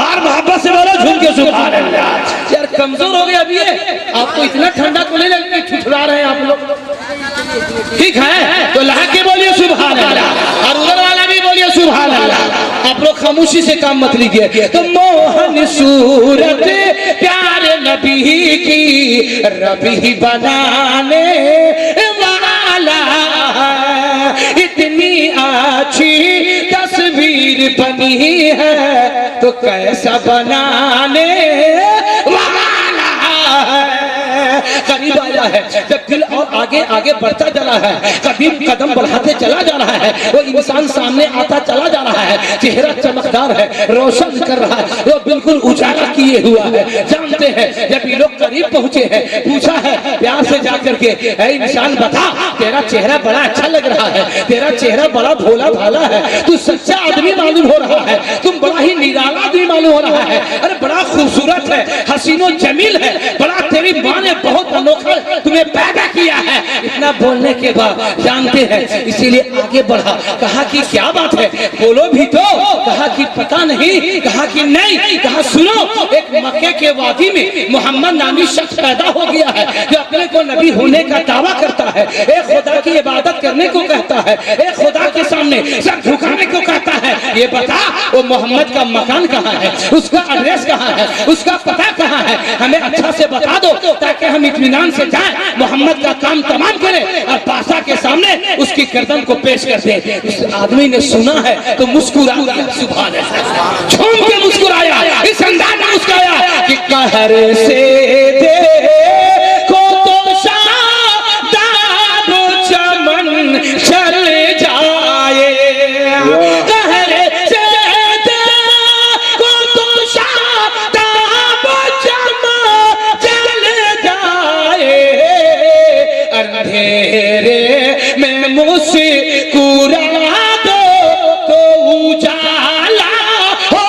और मोहब्बत से बोलो, झूम के सुभान अल्लाह। यार कमजोर हो गए अभी ये, आपको इतना ठंडा तो नहीं लगता, ठुठुरा रहे हैं आप लोग, ठीक है? तो अल्लाह के बोलिए सुभान अल्लाह, और उधर वाला भी बोलिए सुभान अल्लाह। आप लोग खामोशी से काम मत लीजिए। तो मोहन सूरत प्यारे नबी की रबी बनाने वाला, इतनी अच्छी तस्वीर बनी है तो कैसा बनाने वाला है। करीब आया है जब दिल और आगे आगे बढ़ता चला है, कदम कदम बढ़ाते चला जा रहा है, वो इंसान सामने आता चला जा रहा है, चेहरा चमकदार है, रोशन कर रहा है, वो बिल्कुल उजाला किए हुआ है। जानते हैं जब ये लोग करीब पहुंचे हैं, पूछा है प्यार से जाकर के, ऐ इंसान बता, तेरा चेहरा बड़ा अच्छा लग रहा है, तेरा चेहरा बड़ा भोला भाला है, तू सच्चा आदमी मालूम हो रहा है, तुम बड़ा ही निराला आदमी मालूम हो रहा है, अरे बड़ा खूबसूरत है, हसीनो जमील है, बड़ा तेरी माँ ने बहुत अनोखा तुम्हें पैदा किया है। इतना बोलने के बाद जानते हैं इसीलिए आगे बढ़ा, कहा कि क्या बात है, बोलो भी तो, कहा कि पता नहीं, कहा कि नहीं, कहा सुनो, एक मक्के के वादी में मोहम्मद नामी शख्स पैदा हो गया है जो अपने को नबी होने का दावा करता है, एक खुदा की इबादत करने को कहता है, एक खुदा के सामने सर झुकाने को कहता है। ये बता वो मोहम्मद का मकान कहाँ है, उसका एड्रेस कहाँ है, उसका पता कहाँ है, हमें अच्छा से बता दो ताकि हम इत्मीनान से जाएं, मोहम्मद का काम तमाम करें और बादशाह के सामने उसकी गर्दन को पेश कर दे। उस आदमी ने सुना है तो मुस्कुरा दिया, सुभान अल्लाह, झूम के मुस्कुराया, इस अंदाज में मुस्कुराया कि कहर से देखो तो शादाब चमन चल जाए, कहर से देखो तो शादाब चमन चल जाए, अंधेरे में मुस्कुरा दो तो उजाला हो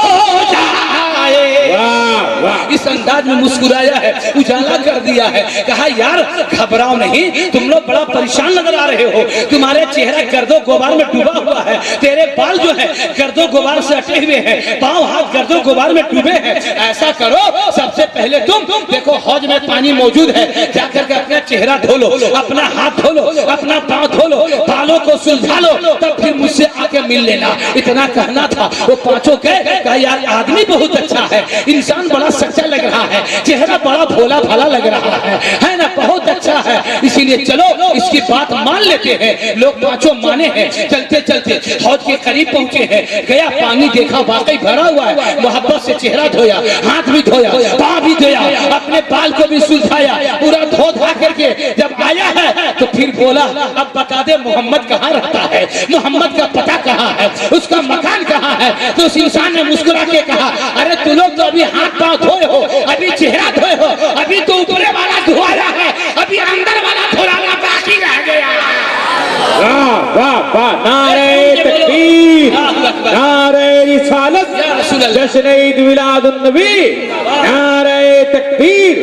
जाए। वाह वाह, इस अंदाज में मुस्कुराया है, उजाला कर दिया है। कहा यार घबराओ नहीं, तुम लोग बड़ा परेशान नजर आ रहे हो, तुम्हारे चेहरा गर्दो गुबार में डूबा हुआ है, तेरे बाल जो है गर्दो गुबार से अटे हुए हैं, पांव हाथ गर्दो गुबार में डूबे हैं। ऐसा करो सबसे पहले तुम देखो हौज में पानी मौजूद है, जाकर के अपना चेहरा धो लो, अपना हाथ धो लो, अपना पांव धो लो, बालों को सुलझा लो, तब फिर मुझसे आके मिल लेना। इतना कहना था। वो पांचों कहा यार आदमी बहुत अच्छा है, इंसान बड़ा सच्चा लग रहा है, चेहरा बड़ा भोला भाला लग रहा है ना, बहुत अच्छा है, इसीलिए चलो इसकी बात मान लेते हैं। लोग पांचों माने हैं, चलते चलते हौज के करीब पहुंचे हैं, गया पानी देखा वाकई भरा हुआ है, मोहब्बत से चेहरा धोया, हाथ भी धोया, पाँव भी धोया, अपने बाल को भी सुलझाया, पूरा धो धा करके जब आया है तो फिर बोला अब बता दे मोहम्मद कहाँ रहता है, मोहम्मद का पता कहाँ है, उसका मकान कहाँ है। तो उस इंसान ने मुस्कुरा के कहा अरे तू लोग तो अभी हाथ पाँव धोए हो, अभी चेहरा धोए हो, अभी तो ऊपरे वाला धोया है, अभी अंदर वाला धोना बाकी रह गया। वाह वाह वाह, नारे तकबीर, नारे रिसालत, जश्न ईद मिलादुन नबी, नारे तकबीर,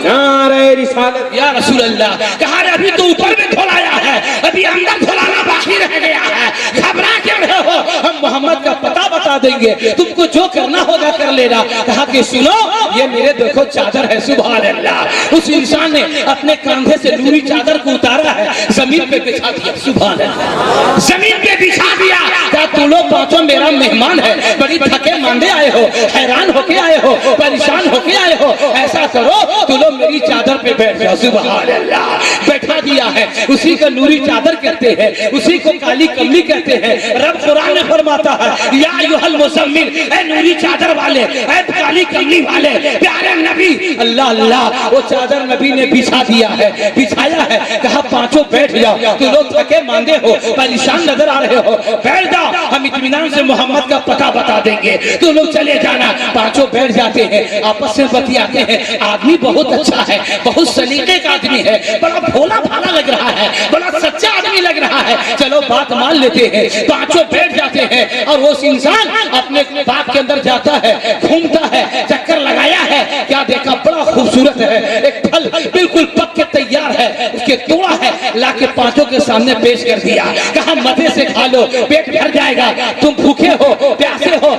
नारे रिसालत। या रसूल अल्लाह, कहा अभी तो ऊपर में धोलाया है, अभी अंदर धोलाना बाकी रह गया है, घबरा क्यों रहे हो, हम मोहम्मद का पता बता देंगे, तुमको जो करना होगा कर लेना। कहा कि सुनो ये मेरे देखो चादर है, सुभान अल्लाह। उस इंसान ने अपने कंधे से नूरी चादर को उतारा है, जमीन पे बिछा दिया, सुभान अल्लाह, जमीन पे बिछा दिया। क्या तुम लोग पांचों मेरा मेहमान है, बड़ी थके मांदे आए हो, हैरान होके आए हो, परेशान होके आए हो, ऐसा करो तुम लोग मेरी चादर पे बैठ जाओ, सुभान अल्लाह। बैठा दिया है, उसी का नूरी चादर कहते हैं, उसी को काली कमली कहते हैं। रब कुरान में फरमाता है या अय्युहल मुज़म्मिल, ऐ नूरी चादर वाले, ऐ काली कमली वाले प्यारे नबी, अल्लाह अल्लाह, वो चादर नबी ने बिछा दिया है, बिछाया है। कहा पांचों बैठ जाओ, तुम लोग थके मांदे हो, परेशान नजर आ रहे हो, बैठ जाओ, हम इत्मीनान से मोहम्मद का पता बता देंगे, तुम लोग चले जाना। पांचों बैठ जाते हैं, आपस में बतियाते हैं। आदमी बहुत अच्छा है, बहुत सलीके का आदमी है, बड़ा भोला भाला लग रहा है, बड़ा सच्चा आदमी लग रहा है, चलो बात मान लेते हैं। पांचों बैठ जाते हैं और वो इंसान अपने बाग के अंदर जाता है, घूमता है, चक्कर लगाया है, क्या देखा बड़ा खूबसूरत है, एक फल बिल्कुल पक के तैयार है, उसके तोड़ा है, लाके पांचों के सामने पेश कर दिया। कहा मजे से खा लो, पेट भर जाएगा, तुम भूखे हो, प्यासे हो,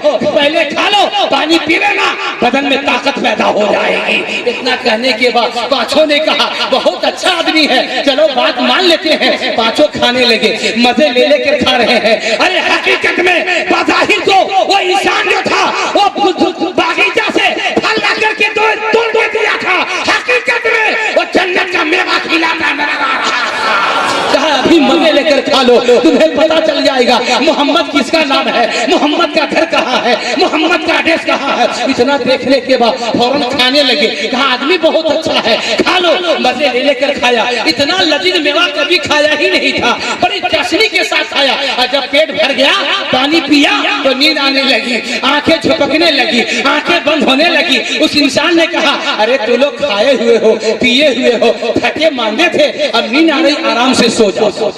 पानी पी लेना, बदन में ताकत पैदा हो जाएगी। इतना कहने के बाद पांचों ने कहा बहुत अच्छा आदमी है, चलो बात मान लेते हैं। पांचों खाने लगे, मजे ले लेकर खा रहे हैं। अरे हकीकत में बाज़ाहिर तो वो इंसान जो था वो बागीचा से फल ला करके तोड़ के दिया था, हकीकत में वो जन्नत का मेवा खिलाता नजर आ रहा था। कहा अभी मजे लेकर खा लो, तुम्हें पता चल जाएगा मोहम्मद किसका नाम है, मोहम्मद का घर कहाँ है, मोहम्मद का एड्रेस कहाँ है। इतना देखने के बाद फौरन खाने लगे। कहा आदमी बहुत अच्छा है, खा लो। मजे ले लेकर खाया। इतना लजीज मेवा कभी खाया ही नहीं था, बड़ी चाशनी के साथ खाया। और जब पेट भर गया, पानी पिया तो नींद आने लगी, आंखें झपकने लगी, आंखें बंद होने लगी। उस इंसान ने कहा अरे तू लोग खाए हुए हो, पिए हुए हो, थके मांगे थे, अब नींद आ रही, आराम से सो जाओ।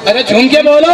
अरे झूम के बोलो,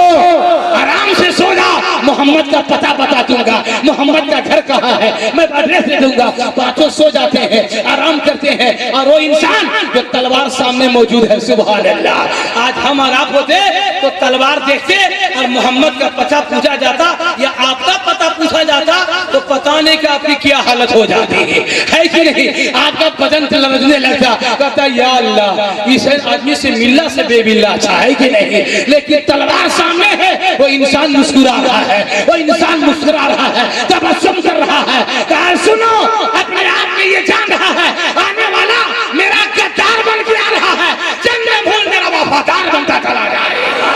आराम से सो जाओ, मोहम्मद का पता बता दूंगा, मोहम्मद का घर कहाँ है मैं एड्रेस दे दूंगा। पांचों सो जाते हैं, आराम करते हैं। और वो इंसान जो तलवार सामने मौजूद है, सुभान अल्लाह। आज हम और आप होते तो तलवार देखते और मोहम्मद का पता पूछा जाता या आपका पता पूछा जाता तो पता नहीं कि आपकी क्या हालत हो जाती है कि नहीं। आपका बदन लरजने लगता, कहता या अल्लाह इस आदमी से मिलना से बेमिलना अच्छा है कि नहीं। लेकिन तलवार सामने है, वो इंसान मुस्कुरा रहा है, वो इंसान मुस्कुरा रहा है, तबस्सुम कर रहा है। कहा सुनो, अपने आप में ये जान रहा है आने वाला मेरा गद्दार बन के आ रहा है, जन्नत भूल मेरा वफादार बनता चला जाएगा।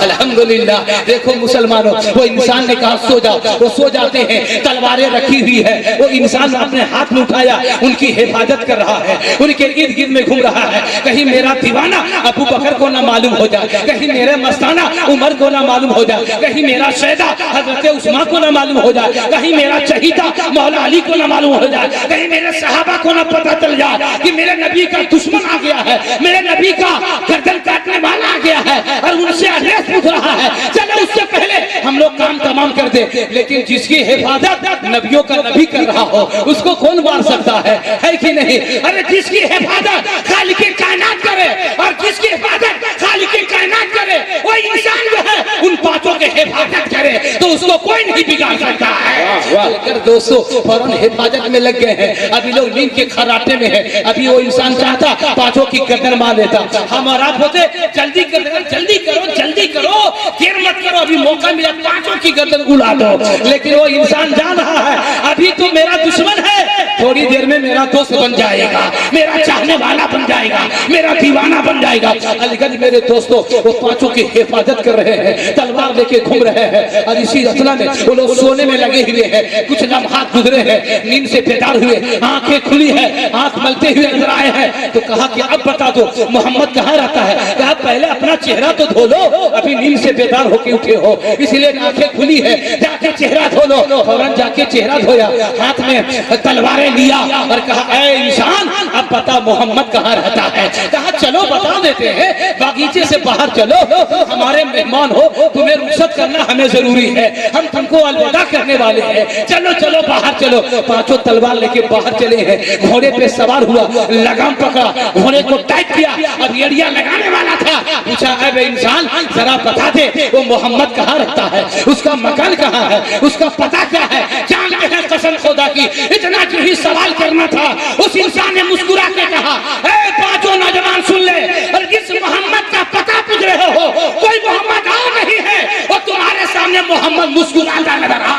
अल्हम्दुलिल्लाह। देखो मुसलमानों, वो इंसान ने कहा सो जाओ, वो सो जाते हैं। तलवारें रखी हुई है, वो इंसान अपने हाथ में उठाया, उनकी हिफाजत कर रहा है, उनके इर्द गिर्द में घूम रहा है। कहीं मेरा दीवाना अबू बकर को ना मालूम हो जाए, कहीं मेरे मस्ताना उमर को ना मालूम हो जाए, कहीं मेरा शैदा हजरत उस्मान को ना मालूम हो जाए, कहीं मेरा चहीता मौला अली को ना मालूम हो जाए, कहीं मेरे सहाबा को ना पता चल जाए कि मेरे नबी का दुश्मन आ गया है, मेरे नबी का गर्दन काटने वाला आ गया है और उनसे एड्रेस पूछ रहा है। चलो उससे पहले हम लोग काम तमाम कर दे। लेकिन जिसकी हिफाजत नबियों का नबी कर रहा हो, उसको कौन मार सकता है कि नहीं। अरे जिसकी हिफाजत खालिक कायनात करे और जिसकी हिफाजत खालिक कायनात करे, वो इंसान जो है उन पांचों के हिफाजत करे तो उसको कोई नहीं बिगाड़ सकता है। अगर दोस्तों फौरन हिफाजत में लग गए हैं, अभी लोग नींद के खर्राटे में है। अभी वो इंसान चाहता पांचों की गर्दन मार लेता, हम और आप होते जल्दी कर, जल्दी करो, जल्दी करो, देर मत करो, अभी मौका मिला पांचों की गर्दन उड़ा दो। लेकिन वो इंसान जान रहा है अभी तो मेरा दुश्मन है, थोड़ी देर में मेरा दोस्त बन जाएगा, मेरा चाहने वाला बन जाएगा, मेरा दीवाना बन जाएगा। अलीगंज मेरे दोस्तों वो पांचों की हिफाजत कर रहे हैं, तलवार लेके घूम रहे हैं। और इसी रचना में वो लोग सोने में लगे हुए हैं। कुछ लम्हात गुजरे हैं, नींद से बेदार हुए, आंखें खुली है, आंख मलते हुए नजर आए हैं। तो कहा कि अब बता दो मोहम्मद कहाँ रहता है। कहा पहले अपना चेहरा तो धो लो, अभी नींद से बेदार होके उठे हो इसलिए आंखें खुली है, जाके चेहरा धो लो। फौरन जाके चेहरा धोया, हाथ में तलवारें लिया और कहा ऐ इंसान अब बता मोहम्मद कहाँ रहता है। कहा चलो बता देते हैं, बागीचे से बाहर चलो, हमारे मेहमान हो, तुम्हें रुखसत करना हमें जरूरी है, हम तुमको अलविदा करने वाले हैं, चलो चलो बाहर चलो। पांचों तलवार लेके बाहर चले हैं। घोड़े पे सवार हुआ, लगाम पकड़ा, घोड़े को टाइट किया, अब एड़िया लगाने वाला था। पूछा ऐ इंसान जरा बता दे वो मोहम्मद कहाँ रहता है, उसका मकान कहाँ है, उसका पता क्या है। जानते हैं कसम खुदा की इतना जो ही सवाल करना था। उस इंसान ने मुस्कुरा के कहा ऐ पांचों नौजवान सुन ले, और जिस मोहम्मद का पता पूछ रहे हो कोई मोहम्मद और नहीं है, वो तुम्हारे सामने मोहम्मद मुस्कुराता नजर आ।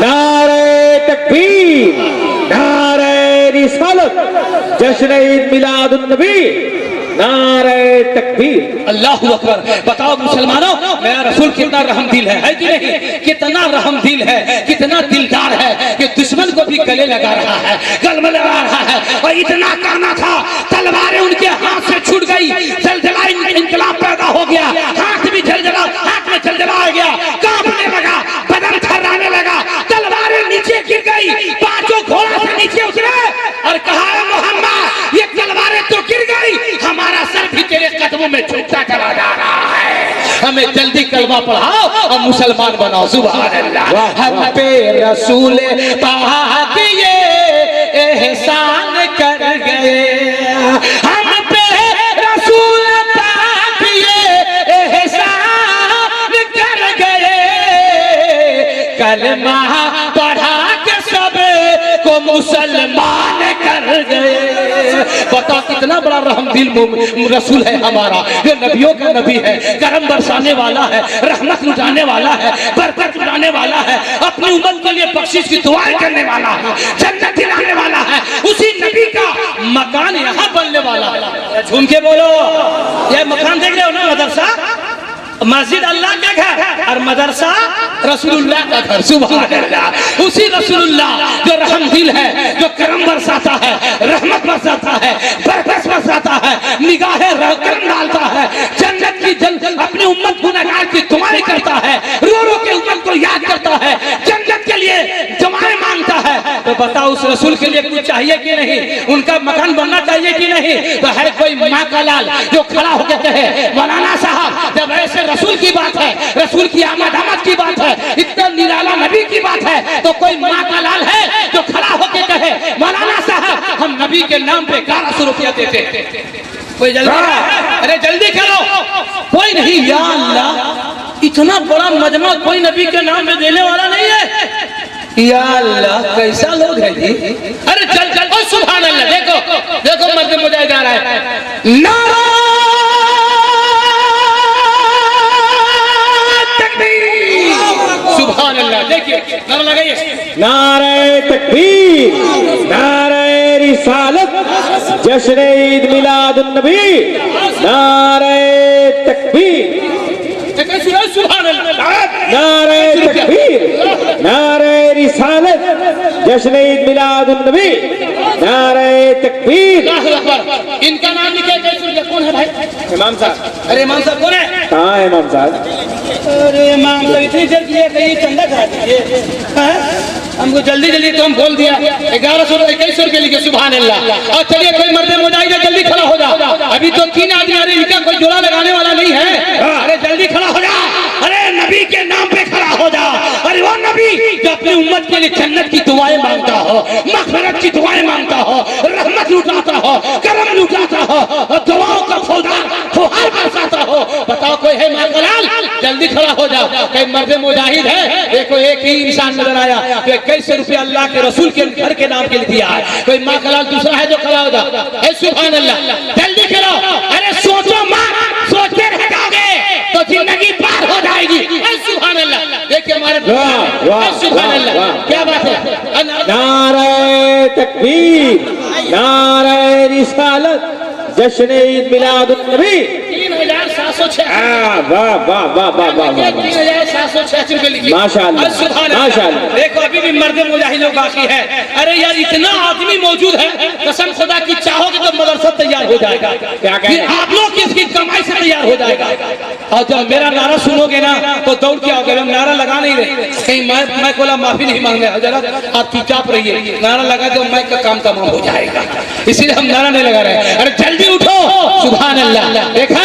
नारे तकबीर, नारे रिसालत, जश्न ईद मिलादुन नबी, नारे तकबीर, अल्लाहु अकबर। बताओ मुसलमानों मेरा रसूल कितना रहमदिल है कि नहीं, कितना रहमदिल है, कितना दिलदार है कि दुश्मन को भी गले लगा रहा है, गल में लगा रहा है। और इतना कहना था, तलवारें उनके हाथ से छूट गई, जलजला इंकलाब पैदा हो गया, हाथ भी जलजला, हाथ में जलजला आ गया, कांपने लगा, बदन थर्राने लगा, तलवारें नीचे गिर गई। पांचों घोड़ा से नीचे उतरे और कहा मोहम्मद ये तलवारें तो गिर गई, हमारा सर भी तेरे कदमों में झुकता चला जा रहा है, हमें जल्दी कलमा पढ़ाओ और मुसलमान बनाओ। सुभान अल्लाह। हम पे रसूल पाक ये एहसान कर गए, हम पे रसूल पाक ये एहसान कर गए, कलमा पढ़ा के सब दिल रसूल है हमारा, जो नबियों का नबी है, करम बरसाने वाला है, रहमत लुटाने वाला है, बरकत लुटाने वाला है, अपनी उम्मत के लिए बख्शिश की दुआएं करने वाला है, जन्नत दिलाने वाला है, उसी नबी का मकान यहाँ बनने वाला है। झूम के बोलो, ये मकान देख रहे हो ना, मदरसा मस्जिद अल्लाह का घर और मदरसा रसूलुल्लाह का घर। सुभान अल्लाह। उसी रसूलुल्लाह जो रहम दिल है, जो करम बरसाता है, रहमत बरसाता है, बरकत बरसाता है, निगाहें करम डालता है, जन्नत की अपनी उम्मत गुनहगार की दुआएं करता है, रो रो के उम्मत को याद करता है, जन्नत के लिए दुआएं मांगता है। तो बताओ उस रसूल के लिए कुछ चाहिए कि नहीं? उनका मकान बनना चाहिए कि नहीं? तो है कोई माँ का लाल जो खड़ा होकर कहे मौलाना साहब, जब ऐसे रसूल की बात है, रसूल की आमद की बात है, इतना निराला नबी की बात है, तो कोई माँ का लाल है जो खड़ा होकर कहे मौलाना साहब हम नबी के नाम पे 1100 रुपया देते? कोई जल्दी? अरे जल्दी करो। कोई नहीं। या अल्लाह, इतना बड़ा मजमा कोई नबी के नाम पे देने वाला नहीं है। या अल्लाह, कैसा लोग है जी। अरे चल चल। ओ सुभान अल्लाह। देखो देखो मर्द मुजाहिद आ रहा है। नारा सुभान अल्लाह। देखिए नारा लगाइए। नारे तकबीर, नारे रिसालत, जश्न ईद मिलादुन नबी, नारे तकबीर, सुभान अल्लाह, नारे तकबीर, नारे रिसालत, जश्न ईद मिलादुन नबी, नारे तकबीर। इनका नाम लिखे कैसे? कौन है भाई? इमाम साहब। अरे इमाम साहब कौन है? कहाँ है इमाम साहब? अरे इमाम साहब इतनी जल्दी है, कहीं चंदा करा दीजिए हमको जल्दी जल्दी। तो हम बोल दिया 1100 2100 रुपये लिखे। सुभान अल्लाह। और चलिए कोई मर्द मुजाहिद जल्दी खड़ा हो जाओ। अभी तो 3 आदमी आ रहे, इनका कोई जोड़ा लगाने वाला नहीं है। अरे जल्दी खड़ा हो जा। अरे नबी के नाम पे खड़ा हो जा। अरे वो नबी जो अपनी उम्मत के लिए जन्नत की दुआएं मांगता हो, मग़फ़िरत की दुआएं मांगता हो, रहमत लुटाता हो, करम लुटाता हो, दुआओं का फुहार बरसाता हो। बताओ कोई है माँ का लाल? जल्दी खड़ा हो जाओ। कोई मर्द मुजाहिद है? देखो एक ही इंसान नजर आया तो 2100 रुपया अल्लाह के रसूल के घर के नाम के लिए दिया है। कोई माँ का लाल दूसरा है जो खड़ा हो जाओ। सुभान अल्लाह। जल्दी करो। अरे सोचो माँ, सोचते रह जाओगे तो जिंदगी पार हो जाएगी। सुभान अल्लाह। देखिए हमारे सुभान अल्लाह, क्या बात है। नारे तकबीर, नारे रिसालत, जश्न ईद मिलादुन नबी। 3706। वाह वाह वाह वाह वाह वाह। 3786 रुपये लिखिए। माशाअल्लाह माशाअल्लाह। देखो अभी भी मर्द मुजाहिद लोग बाकी है। अरे यार इतना आदमी मौजूद है, कसम खुदा की चाहोगे तो मदरसा तैयार हो जाएगा। क्या कहें? आप लोग किसकी कमाई से तैयार हो जाएगा। और जब मेरा नारा सुनोगे ना तो दौड़ के आओगे। हम नारा लगा नहीं रहे, कहीं मैं बोला माफी नहीं मांग रहे, जरा आप चुपचाप रहिए। नारा लगा दो मैं का काम तमाम हो जाएगा, इसीलिए हम नारा नहीं लगा रहे। अरे जल्दी उठो। सुभान अल्लाह। देखा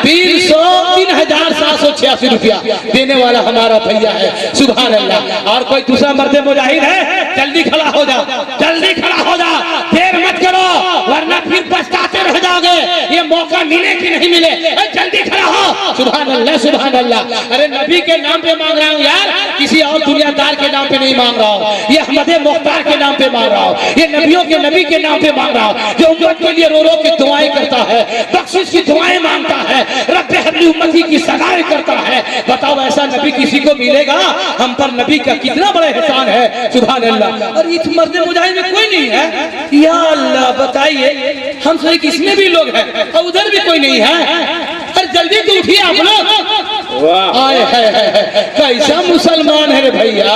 3786 रुपया देने वाला हमारा भैया है। सुभान अल्लाह। और कोई दूसरा मर्द मुजाहिद है? जल्दी खड़ा हो जाओ, जल्दी खड़ा हो जाओ, देर मत करो वरना फिर पछताते रह जाओगे। ये मौका मिले कि नहीं मिले, जल्दी खड़ा हो। सुभान अल्लाह सुभान अल्लाह। अरे नबी के नाम पे मांग रहा हूँ यार, किसी और दुनियादार के नाम पे नहीं मांग रहा हूँ। ये अहमद मुख्तार के नाम पे मांग रहा हूँ, ये नबियों के नबी के नाम पे मांग रहा हूँ, जो उम्मत के लिए रो रो की दुआएं करता है, बख्शिश की दुआएं मांगता है, रब्बे हबली उम्मती की सदाएं करता है। बताओ ऐसा नबी किसी को मिलेगा? हम पर नबी का कितना बड़ा एहसान है। सुभान अल्लाह। और इस मर्द मुजाहिद में कोई नहीं है? या अल्लाह बताइए, हम सही किसमें भी लोग हैं और उधर भी कोई नहीं है। अरे जल्दी तो उठिए आप लोग। आए है कैसा मुसलमान है रे भैया,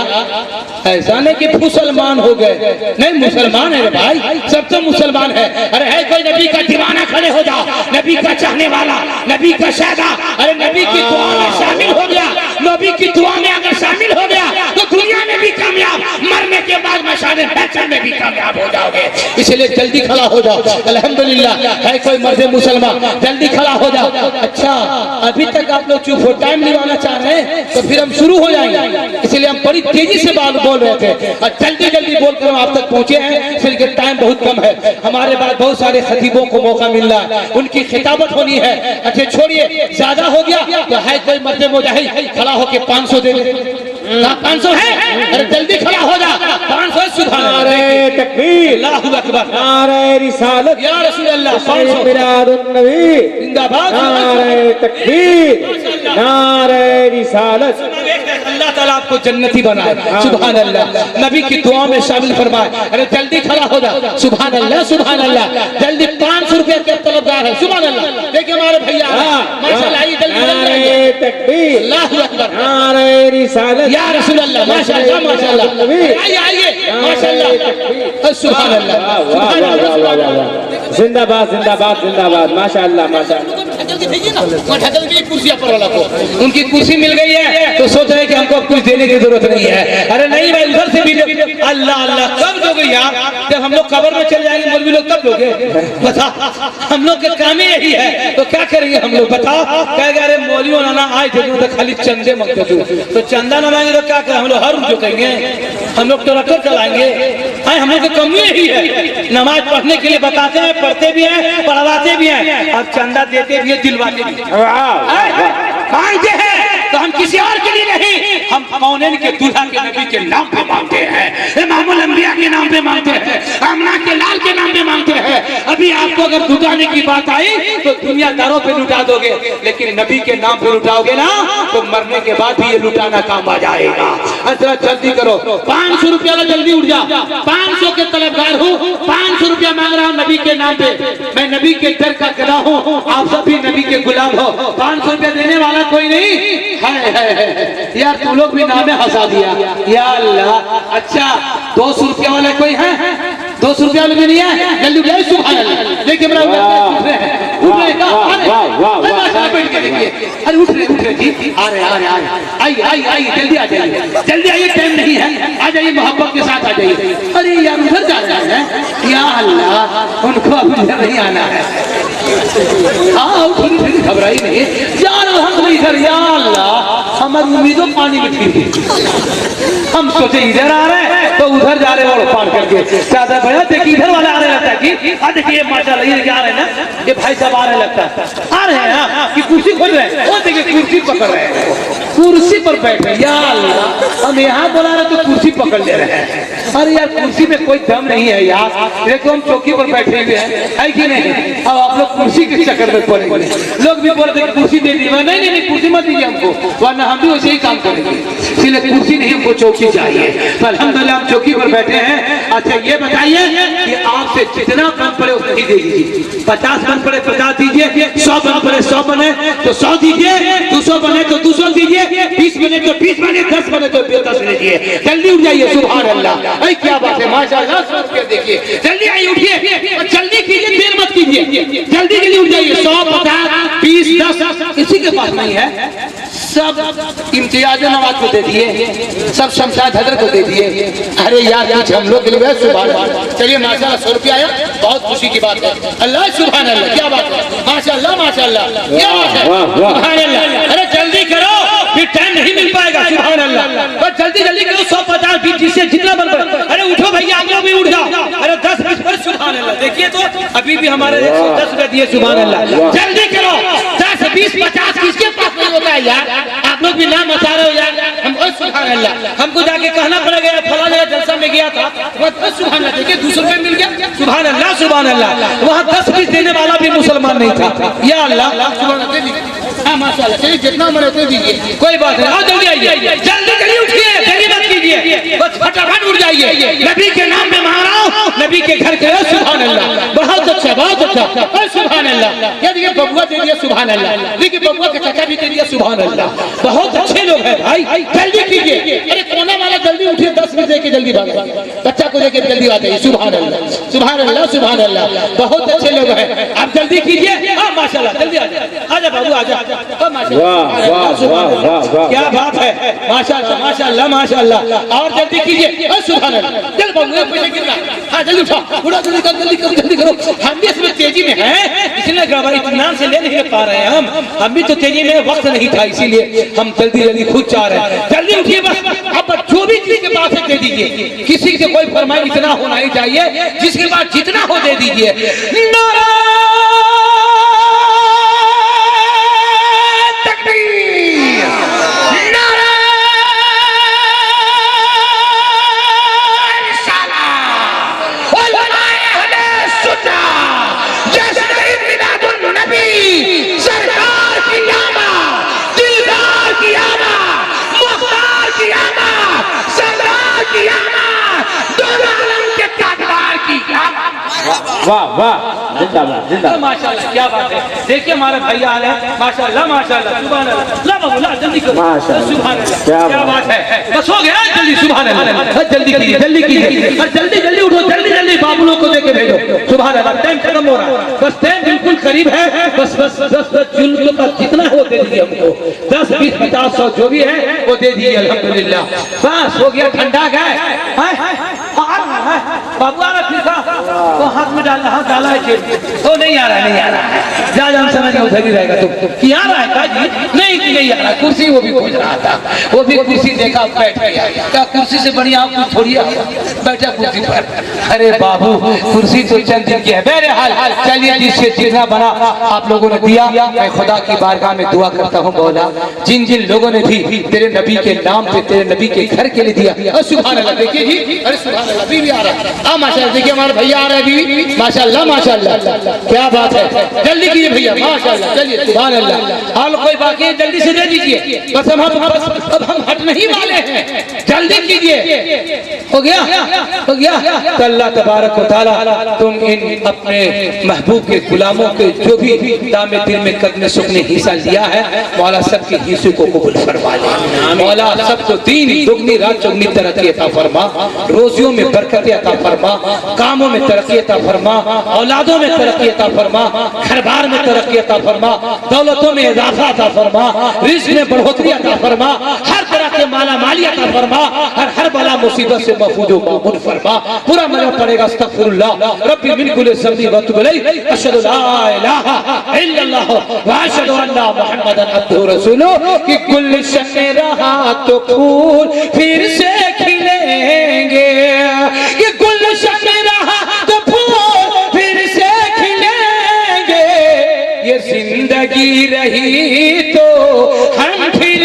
ऐसा नहीं कि मुसलमान हो गए, नहीं मुसलमान है रे भाई, सब तो मुसलमान है। अरे है कोई नबी का दीवाना? खड़े हो जाओ। नबी का चाहने वाला, नबी का शादा। अरे नबी की दुआ में शामिल हो गया, नबी की दुआ में अगर शामिल हो गया तो दुनिया में भी कामयाब, मरने के बाद मशाने महशर में भी कामयाब हो जाओगे। इसलिए जल्दी खड़ा हो जाओ। अल्हम्दुलिल्लाह है कोई मर्द मुसलमान? जल्दी खड़ा हो जाओ। अच्छा अभी तक आप लोग चुप हो, टाइम निभाना चाह रहे हैं तो फिर हम शुरू हो जाएंगे, इसलिए हम बड़ी तेजी से बात बोल रहे थे और जल्दी जल्दी बोलकर हम आप तक पहुंचे हैं। इसलिए टाइम बहुत कम है, हमारे बाद बहुत सारे खतीबों को मौका मिल रहा है, उनकी खिताबत होनी है। अच्छा छोड़िए, ज्यादा हो गया तो है कोई मर्द मुजाहिद खड़ा होके 500 दे दे। 500 है? अरे जल्दी खड़ा हो जा। 500 सुभान अल्लाह। तकबीर, अल्लाहु अकबर। नारे रिसालत या रसूल अल्लाह, जश्न मिलादुन नबी जिंदाबाद। नारे तकबीर नारे रिसालत। अल्लाह ताला आपको जन्नती बनाए, सुभान अल्लाह। नबी की दुआ में शामिल फरमाए। अरे जल्दी खड़ा हो जा, सुभान अल्लाह सुभान अल्लाह। जल्दी 500 रुपए के तलबगार है, सुभान अल्लाह। देखिए हमारे भैया माशाल्लाह, आइए जल्दी नारे तकबीर अल्लाहु अकबर। नारे रिसालत या रसूल अल्लाह, माशाल्लाह माशाल्लाह। आइए आइए माशाल्लाह, सुभान अल्लाह। जिंदाबाद जिंदाबाद जिंदाबाद, माशाल्लाह माशाल्लाह। कुर्सियां पर वाला को उनकी कुर्सी मिल गई है तो सोच रहे कि हमको कुछ देने की जरूरत नहीं है। अरे नहीं भाई, उधर से भी अल्लाह अल्लाह कब दोगे यार? जब हम लोग कब्र में चले जाएंगे मौलवी लोग तब दोगे? बता, हम लोग के काम ही यही है, तो क्या करेंगे हम लोग? बताओ। कहेगा अरे मौलवी मौलाना आए थे तो खाली चंदे मांगते थे, तो चंदा न मांगे तो क्या करें? हम लोग हर जो कहेंगे, हम लोग ट्रैक्टर चलाएंगे। हम लोग का काम ही यही है, नमाज पढ़ने के लिए बताते हैं, पढ़ते भी हैं, पढ़वाते भी हैं, और चंदा देते भी है, दिलवाते भी हैं। मांगते हैं तो हम किसी और के लिए नहीं, हम कौनैन के दूल्हा के नबी के नाम पे मांगते हैं, इमामुल अंबिया के नाम पे मांगते हैं, आमना के लाल के नाम पे मांगते हैं। अभी आपको अगर लुटाने की बात आई तो दुनियादारों पे लुटा दोगे, लेकिन नबी के नाम पे लुटाओगे ना तो मरने के बाद भी ये लुटाना काम आ जाएगा। जरा जल्दी करो, 500 रुपया का जल्दी उठ जा। 500 के तलबगार हूँ, 500 रुपया मांग रहा हूँ नबी के नाम पे। मैं नबी के दर का गदा हूँ, आप सब भी नबी के गुलाम हो। 500 रुपया देने वाला कोई नहीं है यार, तुम लोग भी नामे हंसा दिया या अल्लाह। अच्छा 200 रुपया वाले कोई है? 200 रुपया वाले भी नहीं है? जल्दी उठाइए, सुभान अल्लाह। देखिए मेरा उठ रहे हैं, बैठ के देखिए। अरे उठ रहे जी, आ रहे आइए आइए आइए, जल्दी आ जाइए, जल्दी आइए, टाइम नहीं है, आ जाइए, मोहब्बत के साथ आ जाइए। अरे यार उधर जा रहे हैं, या अल्लाह, उनको अब इधर नहीं आना है। हाँ घबराई नहीं यार, हम इधर, या अल्लाह हमारी उम्मीदों पानी में फिर गई। हम सोचे इधर आ रहे हैं तो उधर जा रहे हैं, और पार करके ज्यादा बड़ा देखिए इधर वाला आ रहे लगता है कि देखिए माशाल्लाह ये क्या आ रहे हैं ना, ये भाई साहब आ रहे लगता है, आ रहे हैं कि कुर्सी खोल रहे हैं, वो देखिए कुर्सी पकड़ रहे हैं, कुर्सी पर बैठे। या अल्लाह, हम यहाँ बुला रहे तो कुर्सी पकड़ ले रहे हैं। अरे यार कुर्सी में कोई दम नहीं है यार, देखो हम चौकी पर बैठे हुए हैं, है कि नहीं? अब आप लोग कुर्सी के चक्कर में पड़ेंगे। लोग भी बोलते हैं कुर्सी दे दी, नहीं कुर्सी मत दीजिए हमको, वरना हम भी वैसे ही काम करेंगे, इसलिए कुर्सी नहीं, हमको चौकी चाहिए। तो अल्हम्दुलिल्लाह हम चौकी पर बैठे हैं। अच्छा ये बताइए कि आपसे जितना बन पड़े उतना ही दे दीजिए। 50 बन पड़े 50 दीजिए, 100 बन पड़े 100 बने तो 100 दीजिए, 200 बने तो 200 दीजिए, 20 बने तो 20 बने, 10 बने तो 10 दीजिए। जल्दी उठ जाइए, सुभान अल्लाह। अरे क्या बात है, माशाअल्लाह, सोच के देखिए। जल्दी आइए, उठिए, जल्दी कीजिए, देर मत कीजिए, जल्दी जल्दी उठ जाइए। 100 50 20 10 किसी के पास नहीं है, सब इम्तियाज नवाज को दे दिए, सब शमशाद हजर को दे दिए। अरे यार कुछ हम लोग के लिए सुभान अल्लाह। चलिए माशाअल्लाह 100 रुपया आया, बहुत खुशी की बात है। अल्लाह सुभान अल्लाह, क्या बात है, माशाअल्लाह माशाअल्लाह, क्या बात है, सुभान अल्लाह। अरे जल्दी करो, फिर टाइम नहीं मिल पाएगा, सुभान अल्लाह। बस जल्दी जल्दी करो, 100 50 20 जिससे जितना बन पाए। अरे उठो भैया, आप लोग भी उठ जाओ। अरे 10 20 पर, सुभान अल्लाह। देखिए तो अभी भी हमारे 110 रुपए दिए, सुभान अल्लाह। जल्दी करो, 10 20 50 किसके पास नहीं होता है यार? आप लोग भी नाम बता रहे हो यार, हम सुभान अल्लाह। हमको जाके कहना पड़ेगा फला जगह जलसा में गया था, सुभान अल्लाह, देखिए 200 रुपए मिल गया, सुभान अल्लाह सुभान अल्लाह। वहाँ 10 20 देने वाला भी मुसलमान नहीं था, या अल्लाह सुभान अल्लाह। हाँ माशाअल्लाह, चलिए जितना मरे उतना दीजिए, कोई बात नहीं। आओ जल्दी आइए, जल्दी जल्दी उठिए, देरी मत कीजिए, बस फटाफट उठ जाइए। नबी के नाम में मांग रहा हूँ, नबी के घर के, सुभान अल्लाह। बहुत अच्छा बहुत अच्छा, सुभान अल्लाह। ये देखिए बबुआ दे दिया, सुभान अल्लाह। देखिए बबुआ का चाचा भी दे दिया, सुभान अल्लाह। बहुत अच्छे लोग हैं भाई, जल्दी कीजिए। अरे कोना वाला जल्दी उठिए, 10 मिनट देके जल्दी भाग, बच्चा को लेके जल्दी आ जाइए, सुभान अल्लाह सुभान अल्लाह सुभान अल्लाह। बहुत अच्छे लोग हैं, आप जल्दी कीजिए। हाँ माशाल्लाह, जल्दी आजा आजा बाबू आजा, क्या बात है, माशाल्लाह माशाल्लाह माशाल्लाह। और जल्दी कीजिए, सुभान अल्लाह। चल बाबू पैसे गिर रहा, हाँ जल्दी उठा, उठा जल्दी करो जल्दी करो जल्दी करो। हम भी इसमें तेजी में हैं, इसलिए इत्मीनान से ले नहीं पा रहे हैं। हम भी तो तेजी में, वक्त नहीं था, इसीलिए हम जल्दी जल्दी खुद चाह रहे हैं। जल्दी उठिए बस, अब जो भी चीज के पास है दे दीजिए, किसी से कोई फरमाइश इतना होना ही चाहिए, जिसके पास जितना हो दे दीजिए। वाह वाह, जिंदाबाद जिंदाबाद। माशाल्लाह, क्या बात है। देखिए हमारे भैया आ रहे हैं, माशाल्लाह माशाल्लाह, सुभान अल्लाह। ला बाबू ला, जल्दी करो, माशाल्लाह, सुभान अल्लाह, क्या क्या बात बात है। बस हो गया, जल्दी, सुभान अल्लाह, जल्दी कीजिए, जल्दी कीजिए, और जल्दी जल्दी उठो, जल्दी जल्दी बाबू लोग को देके भेजो, सुभान अल्लाह। टाइम खत्म हो रहा है, बस टाइम बिल्कुल करीब है, बस बस 10 जुल्म का जितना हो दे दीजिए हमको, 10, 20, 50, 100 जो भी है वो दे दीजिए, अल्हम्दुलिल्लाह। बस हो गया, ठंडा गए बाबू आ रहा था, वो हाथ में डाल, हाथ डाला है जेब में, तो नहीं आ रहा है, नहीं आ रहा है, जा हम समझ गए उधर ही रहेगा। तुम आ रहा है काजी? नहीं आ रहा, कुर्सी वो भी खोज रहा था, वो भी कुर्सी देखा, बैठ गया, क्या कुर्सी से बढ़िया आप कुछ थोड़ी बैठा कुर्सी पर। अरे बाबू कुर्सी तो चंद दिन की है, बहरहाल चलिए, जिससे जितना बना आप लोगों ने दिया, मैं खुदा की बारगाह में दुआ करता हूँ मौला, जिन जिन लोगों ने भी तेरे नबी के नाम पे, तेरे नबी के घर के लिए दिया, सुभान अल्लाह। देखिए जी, अरे सुभान अल्लाह, बीवी आ रहा है, माशाल्लाह, देखिए हमारे भैया आ रहे हैं, बीवी माशाल्लाह माशाल्लाह, क्या बात है, जल्दी कीजिए भैया, माशाल्लाह, चलिए सुभान अल्लाह। और कोई बाकी है, जल्दी से दे दीजिए, बस अब हम हट नहीं वाले हैं, जल्दी कीजिए। हो गया, हो गया। तो अल्लाह तबारक व तआला तुम इन अपने महबूब के गुलामों के जो भी दामे दिल में कदम सुख ने हिस्सा लिया है, मौला सबके हिस्से को कबूल फरमा ले मौला, सबको दीन दुगनी रात चौगनी तरक्की अता फरमा, रोजियों में बरकत अता फरमा, कामों में तरक्की अता फरमा, औलादों में तरक्की अता फरमा, घर बार में तरक्की अता फरमा, दौलतों में इजाफा अता फरमा, रिज़्क़ में बढ़ोतरी अता फरमा, हर तरह के माला माली अता फरमा, हर बला मुसीबत से महफूज व मामून फरमा। पूरा मजा पड़ेगा, अस्तगफिरुल्लाह रब्बी मिन कुल्लि ज़ंबी व तुब इलैहि, अशहदु ला इलाहा इल्लल्लाह व अशहदु अन्ना मुहम्मदन अब्दुहु व रसूलुहु, कि कुल शमे रहा तो फूल फिर से खिलेंगे, कि कुल शमे रहा तो फूल फिर से खिलेंगे, ये जिंदगी रही तो हम फिर